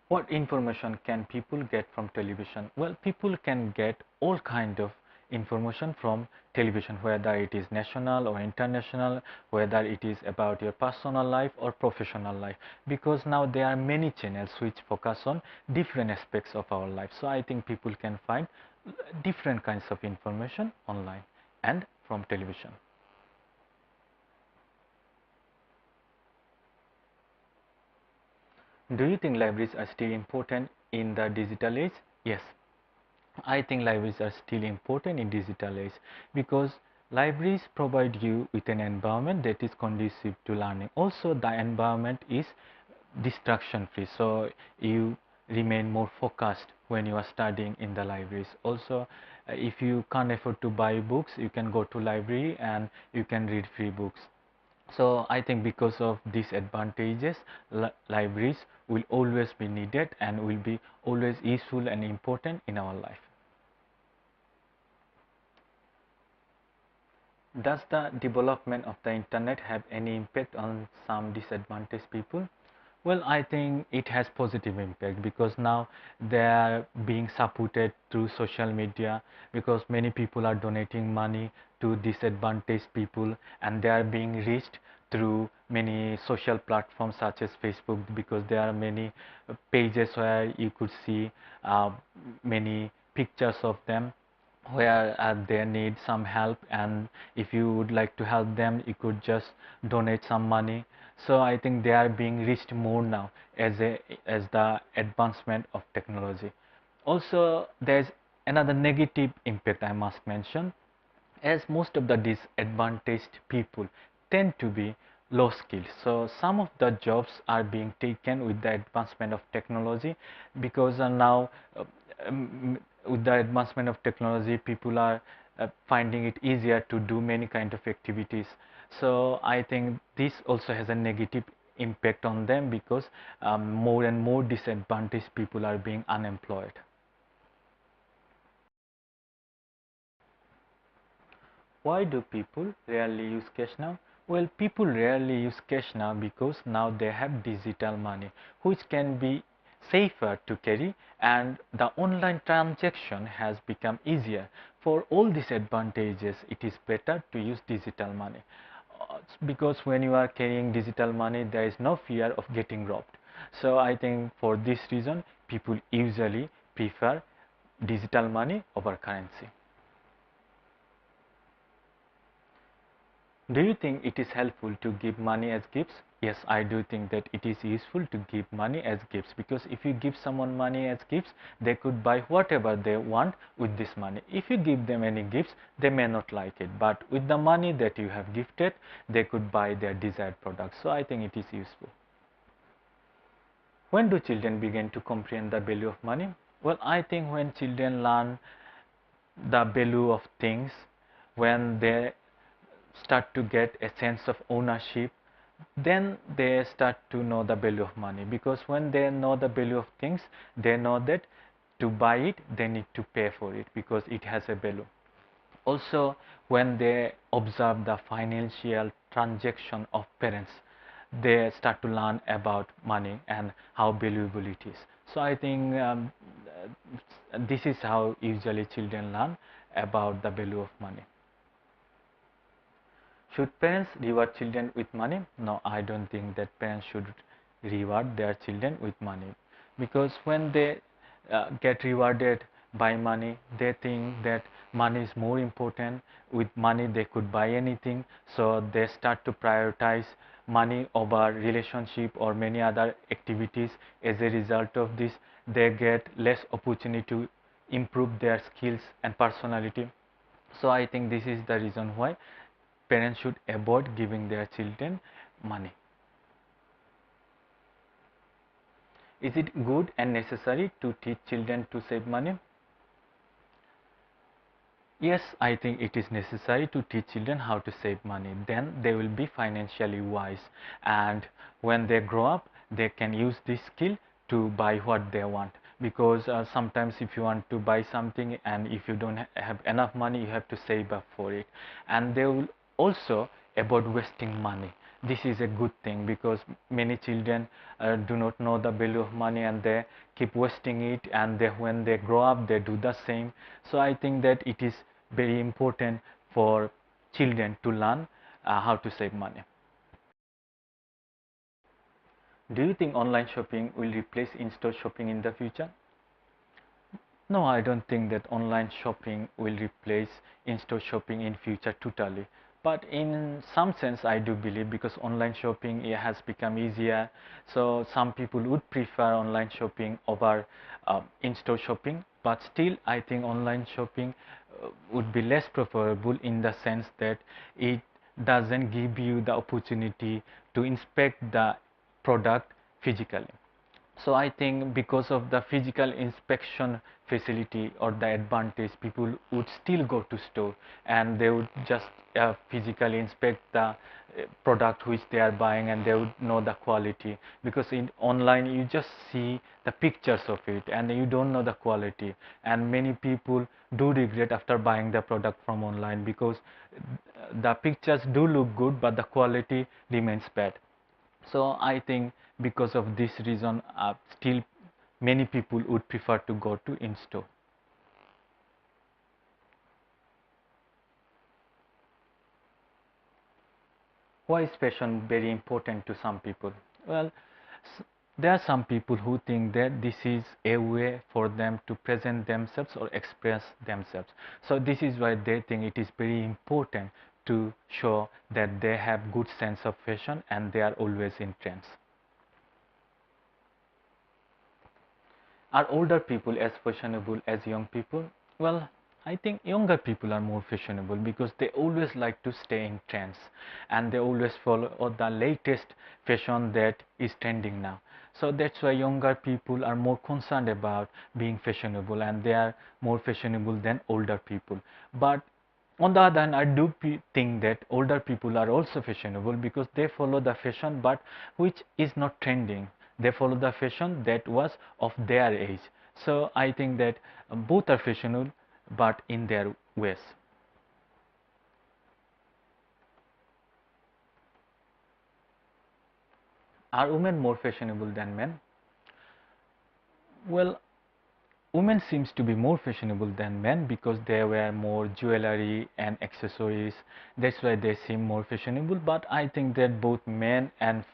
What information can people get from television? Well, people can get all kind of information from television, whether it is national or international, whether it is about your personal life or professional life, because now there are many channels which focus on different aspects of our life. So I think people can find different kinds of information online and from television. Do you think libraries are still important in the digital age? Yes, I think libraries are still important in digital age, because libraries provide you with an environment that is conducive to learning. Also, the environment is distraction free, so you remain more focused when you are studying in the libraries. Also, if you can't afford to buy books, you can go to library and you can read free books. So I think because of these advantages, libraries will always be needed and will be always useful and important in our life. Does the development of the internet have any impact on some disadvantaged people? Well, I think it has positive impact, because now they are being supported through social media, because many people are donating money to disadvantaged people, and they are being reached through many social platforms such as Facebook, because there are many pages where you could see many pictures of them where they need some help, and if you would like to help them, you could just donate some money. So I think they are being reached more now as the advancement of technology. Also, there's another negative impact I must mention, as most of the disadvantaged people tend to be low skilled. So some of the jobs are being taken with the advancement of technology, because now with the advancement of technology, people are finding it easier to do many kind of activities. So I think this also has a negative impact on them, because more and more disadvantaged people are being unemployed. Why do people rarely use cash now? Well, people rarely use cash now because now they have digital money, which can be safer to carry, and the online transaction has become easier. For all these advantages, it is better to use digital money. Because when you are carrying digital money, there is no fear of getting robbed. So I think for this reason, people usually prefer digital money over currency. Do you think it is helpful to give money as gifts? Yes, I do think that it is useful to give money as gifts, because if you give someone money as gifts, they could buy whatever they want with this money. If you give them any gifts, they may not like it, but with the money that you have gifted, they could buy their desired products. So I think it is useful. When do children begin to comprehend the value of money? Well, I think when children learn the value of things, when they start to get a sense of ownership, then they start to know the value of money, because when they know the value of things, they know that to buy it they need to pay for it because it has a value. Also, when they observe the financial transaction of parents, they start to learn about money and how valuable it is. So I think this is how usually children learn about the value of money. Should parents reward children with money? No, I don't think that parents should reward their children with money, because when they get rewarded by money, they think that money is more important. With money, they could buy anything, so they start to prioritize money over relationship or many other activities. As a result of this, they get less opportunity to improve their skills and personality. So I think this is the reason why parents should avoid giving their children money. Is it good and necessary to teach children to save money? Yes, I think it is necessary to teach children how to save money. Then they will be financially wise, and when they grow up, they can use this skill to buy what they want. Because sometimes if you want to buy something and if you don't have enough money, you have to save up for it. And they will also avoid wasting money. This is a good thing, because many children do not know the value of money and they keep wasting it, and when they grow up they do the same. So I think that it is very important for children to learn how to save money. Do you think online shopping will replace in-store shopping in the future? No, I don't think that online shopping will replace in-store shopping in future totally. But in some sense, I do believe, because online shopping has become easier. So some people would prefer online shopping over in-store shopping. But still, I think online shopping would be less preferable, in the sense that it doesn't give you the opportunity to inspect the product physically. So I think because of the physical inspection facility or the advantage, people would still go to store and they would just physically inspect the product which they are buying, and they would know the quality. Because in online you just see the pictures of it and you don't know the quality, and many people do regret after buying the product from online, because the pictures do look good but the quality remains bad. So I think because of this reason, still many people would prefer to go to in-store. Why is fashion very important to some people? Well, there are some people who think that this is a way for them to present themselves or express themselves. So this is why they think it is very important to show that they have good sense of fashion and they are always in trends. Are older people as fashionable as young people? Well, I think younger people are more fashionable, because they always like to stay in trends and they always follow the latest fashion that is trending now. So that's why younger people are more concerned about being fashionable, and they are more fashionable than older people. But on the other hand, I do think that older people are also fashionable, because they follow the fashion but which is not trending. They follow the fashion that was of their age. So I think that both are fashionable but in their ways. Are women more fashionable than men? Well, women seems to be more fashionable than men, because they wear more jewelry and accessories. That's why they seem more fashionable. But I think that both men and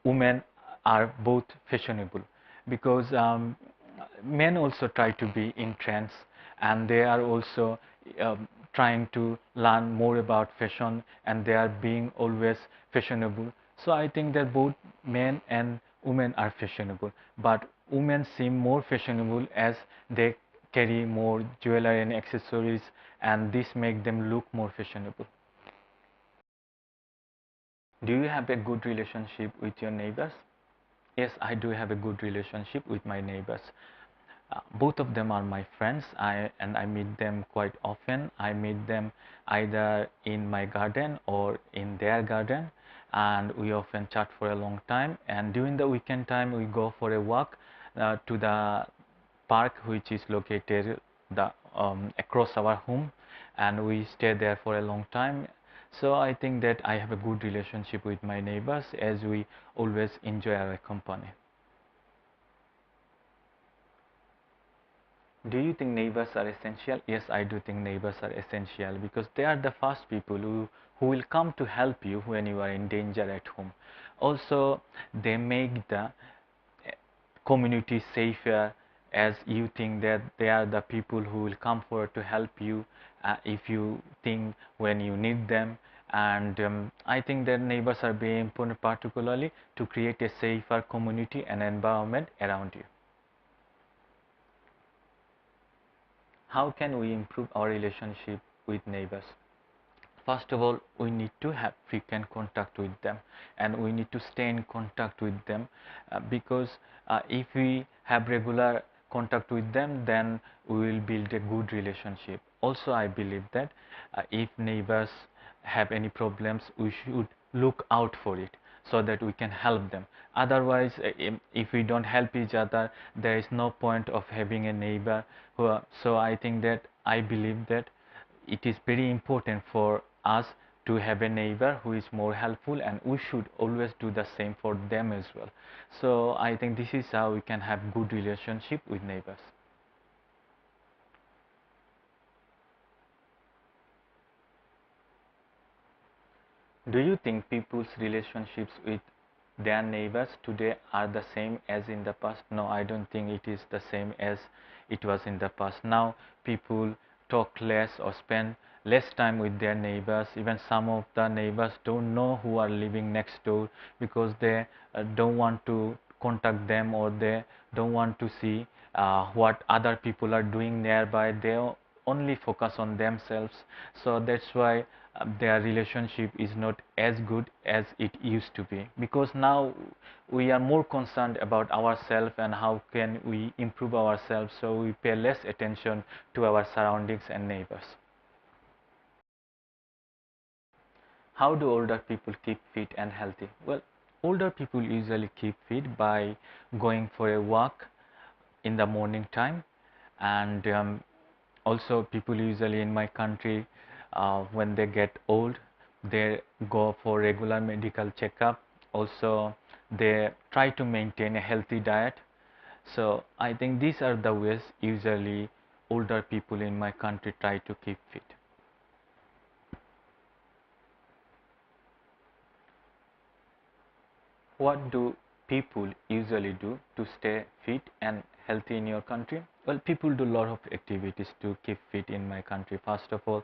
women are both fashionable, because men also try to be in trends, and they are also trying to learn more about fashion, and they are being always fashionable. So I think that both men and women are fashionable, but women seem more fashionable as they carry more jewelry and accessories, and this make them look more fashionable. Do you have a good relationship with your neighbors? Yes, I do have a good relationship with my neighbors. Both of them are my friends. I meet them quite often. I meet them either in my garden or in their garden. and we often chat for a long time, and during the weekend time we go for a walk to the park which is located across our home, and we stay there for a long time. So I think that I have a good relationship with my neighbors as we always enjoy our company. Do you think neighbors are essential? Yes, I do think neighbors are essential because they are the first people who will come to help you when you are in danger at home. Also, they make the community safer, as you think that they are the people who will come forward to help you if you think when you need them. And I think that neighbors are very important, particularly to create a safer community and environment around you. How can we improve our relationship with neighbors? First of all, we need to have frequent contact with them, and we need to stay in contact with them because if we have regular contact with them, then we will build a good relationship. Also, I believe that if neighbors have any problems, we should look out for it so that we can help them. Otherwise, if we don't help each other, there is no point of having a neighbor. So I think that I believe that it is very important for us to have a neighbor who is more helpful, and we should always do the same for them as well. So I think this is how we can have good relationship with neighbors. Do you think people's relationships with their neighbors today are the same as in the past? No, I don't think it is the same as it was in the past. Now people talk less or spend less time with their neighbors. Even some of the neighbors don't know who are living next door because they don't want to contact them, or they don't want to see what other people are doing nearby. They only focus on themselves. So that's why their relationship is not as good as it used to be, because now we are more concerned about ourselves and how can we improve ourselves, so we pay less attention to our surroundings and neighbors. How do older people keep fit and healthy? Well, older people usually keep fit by going for a walk in the morning time, and also people usually in my country, when they get old, they go for regular medical checkup. Also, they try to maintain a healthy diet. So I think these are the ways usually older people in my country try to keep fit. What do people usually do to stay fit and healthy in your country? Well, people do a lot of activities to keep fit in my country. First of all,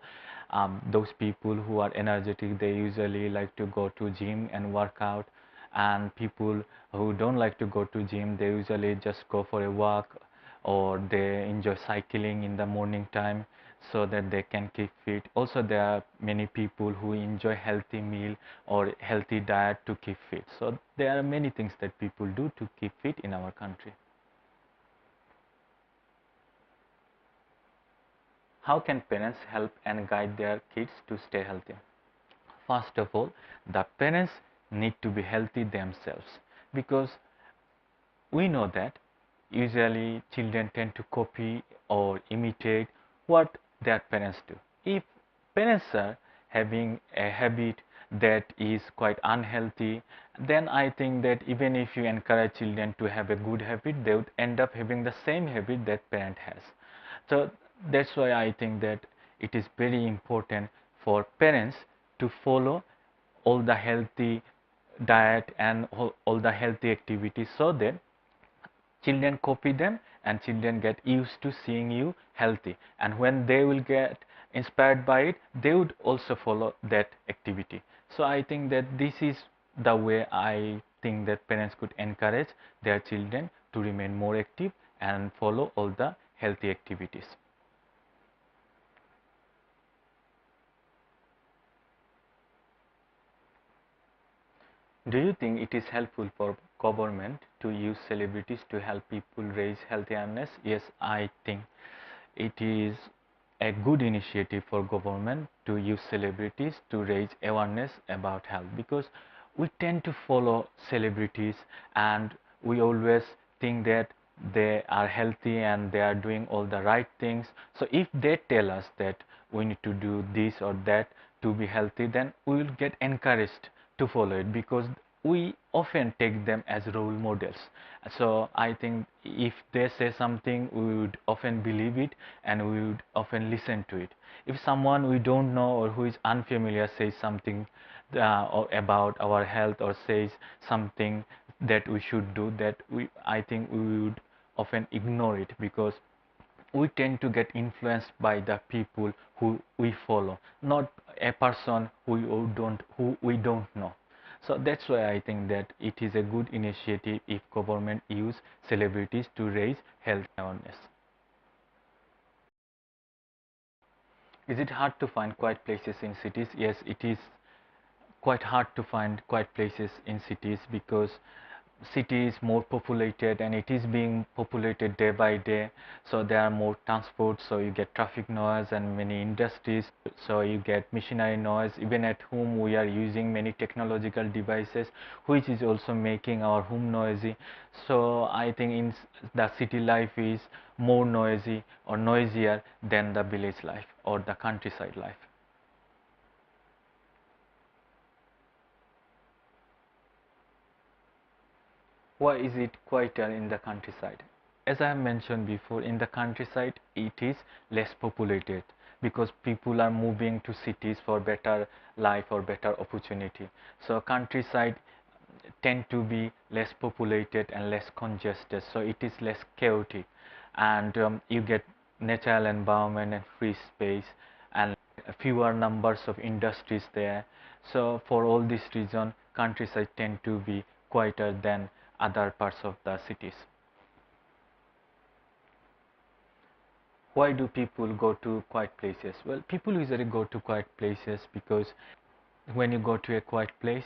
those people who are energetic, they usually like to go to gym and work out. And people who don't like to go to gym, they usually just go for a walk, or they enjoy cycling in the morning time so that they can keep fit. Also, there are many people who enjoy healthy meal or healthy diet to keep fit. So there are many things that people do to keep fit in our country. How can parents help and guide their kids to stay healthy? First of all, the parents need to be healthy themselves, because we know that usually children tend to copy or imitate what their parents do. If parents are having a habit that is quite unhealthy, then I think that even if you encourage children to have a good habit, they would end up having the same habit that parent has. So that's why I think that it is very important for parents to follow all the healthy diet and all the healthy activities, so that children copy them and children get used to seeing you healthy, and when they will get inspired by it, they would also follow that activity. So I think that this is the way I think that parents could encourage their children to remain more active and follow all the healthy activities. Do you think it is helpful for government to use celebrities to help people raise health awareness? Yes, I think it is a good initiative for government to use celebrities to raise awareness about health, because we tend to follow celebrities, and we always think that they are healthy and they are doing all the right things. So if they tell us that we need to do this or that to be healthy, then we will get encouraged to follow it, because we often take them as role models. So I think if they say something, we would often believe it and we would often listen to it. If someone we don't know or who is unfamiliar says something or about our health, or says something that we should do, that I think we would often ignore it, because we tend to get influenced by the people who we follow, not a person who we don't know. So that's why I think that it is a good initiative if government use celebrities to raise health awareness. Is it hard to find quiet places in cities? Yes, it is quite hard to find quiet places in cities, because city is more populated and it is being populated day by day. So there are more transport, so you get traffic noise and many industries, so you get machinery noise. Even at home we are using many technological devices, which is also making our home noisy. So I think the city life is more noisy or noisier than the village life or the countryside life. Why is it quieter in the countryside? As I have mentioned before, in the countryside it is less populated, because people are moving to cities for better life or better opportunity. So countryside tend to be less populated and less congested, so it is less chaotic, and you get natural environment and free space and fewer numbers of industries there. So for all this reason, countryside tend to be quieter than other parts of the cities. Why do people go to quiet places? Well, people usually go to quiet places because when you go to a quiet place,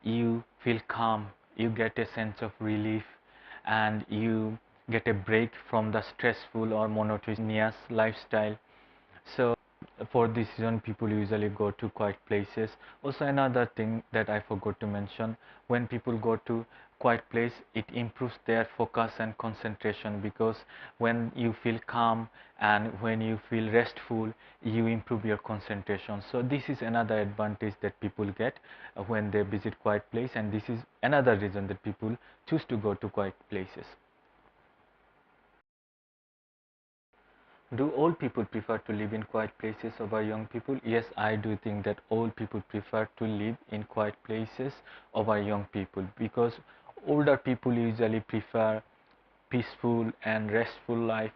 you feel calm, you get a sense of relief, and you get a break from the stressful or monotonous lifestyle. So for this reason, people usually go to quiet places. Also, another thing that I forgot to mention, when people go to quiet place, it improves their focus and concentration, because when you feel calm and when you feel restful, you improve your concentration. So this is another advantage that people get when they visit quiet place, and this is another reason that people choose to go to quiet places. Do old people prefer to live in quiet places over young people? Yes, I do think that old people prefer to live in quiet places over young people, because older people usually prefer peaceful and restful life.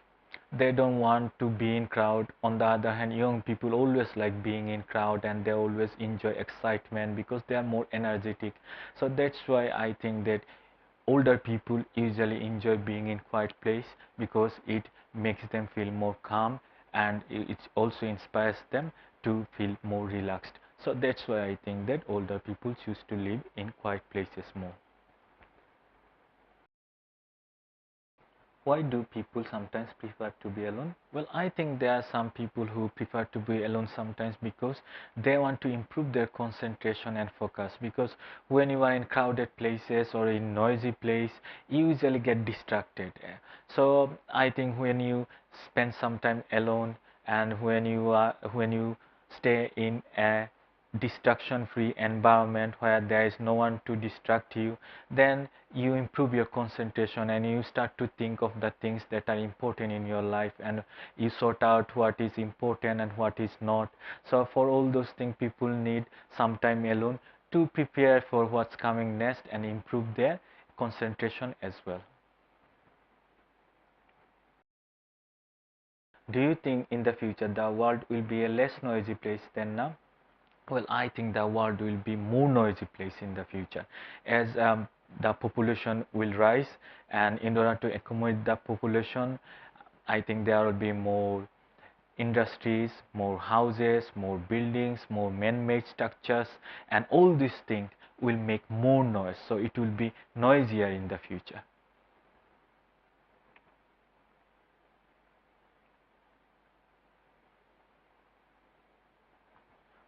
They don't want to be in crowd. On the other hand, young people always like being in crowd, and they always enjoy excitement because they are more energetic. So that's why I think that older people usually enjoy being in quiet place, because it makes them feel more calm, and it also inspires them to feel more relaxed. So that's why I think that older people choose to live in quiet places more. Why do people sometimes prefer to be alone? Well, I think there are some people who prefer to be alone sometimes because they want to improve their concentration and focus. Because when you are in crowded places or in noisy place, you usually get distracted. So I think when you spend some time alone, and when you stay in a distraction free environment where there is no one to distract you, then you improve your concentration and you start to think of the things that are important in your life, and you sort out what is important and what is not. So for all those things, people need some time alone to prepare for what's coming next and improve their concentration as well. Do you think in the future the world will be a less noisy place than now? Well, I think the world will be more noisy place in the future, as the population will rise, and in order to accommodate the population, I think there will be more industries, more houses, more buildings, more man-made structures, and all these things will make more noise. So it will be noisier in the future.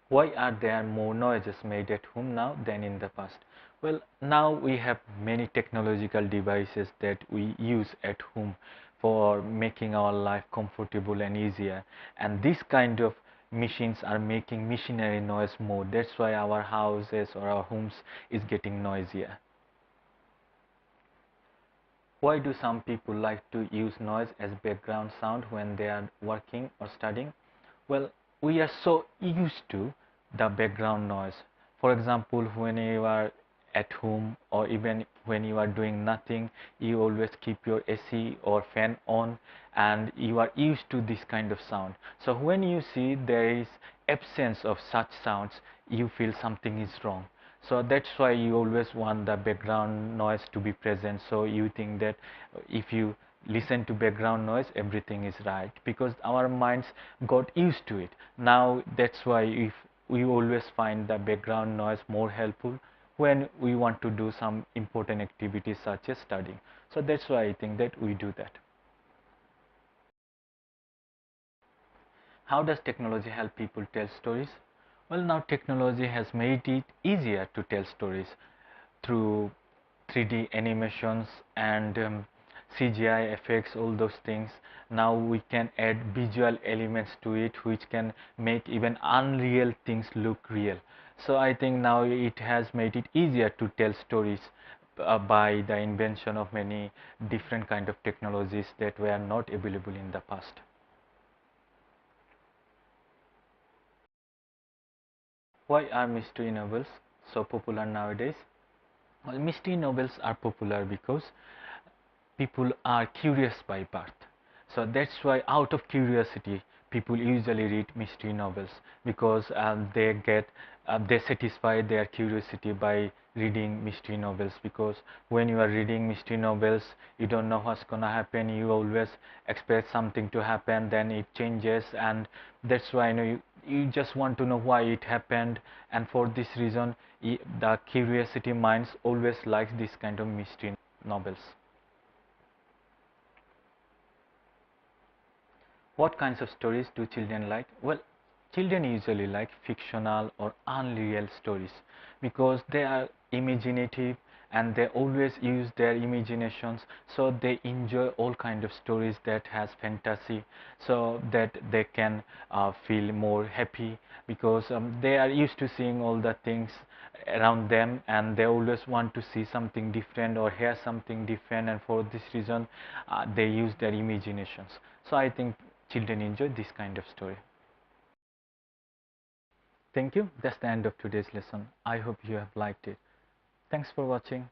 Why are there more noises made at home now than in the past? Well, now we have many technological devices that we use at home for making our life comfortable and easier. And this kind of machines are making machinery noise more. That's why our houses or our homes is getting noisier. Why do some people like to use noise as background sound when they are working or studying? Well, we are so used to the background noise. For example, when you are at home or even when you are doing nothing, you always keep your AC or fan on and you are used to this kind of sound. So when you see there is absence of such sounds, you feel something is wrong. So that's why you always want the background noise to be present. So you think that if you listen to background noise, everything is right, because our minds got used to it. Now that's why if we always find the background noise more helpful when we want to do some important activities such as studying. So that's why I think that we do that. How does technology help people tell stories? Well, now technology has made it easier to tell stories through 3D animations and CGI effects, all those things. Now we can add visual elements to it which can make even unreal things look real. So I think now it has made it easier to tell stories by the invention of many different kind of technologies that were not available in the past. Why are mystery novels so popular nowadays? Well, mystery novels are popular because people are curious by birth. So that's why out of curiosity people usually read mystery novels, because they satisfy their curiosity by reading mystery novels, because when you are reading mystery novels you don't know what's gonna happen, you always expect something to happen, then it changes, and that's why you just want to know why it happened, and for this reason the curiosity minds always likes this kind of mystery novels. What kinds of stories do children like? Well, children usually like fictional or unreal stories because they are imaginative and they always use their imaginations, so they enjoy all kind of stories that has fantasy, so that they can feel more happy, because they are used to seeing all the things around them and they always want to see something different or hear something different, and for this reason they use their imaginations. So I think children enjoy this kind of story. Thank you. That's the end of today's lesson. I hope you have liked it. Thanks for watching.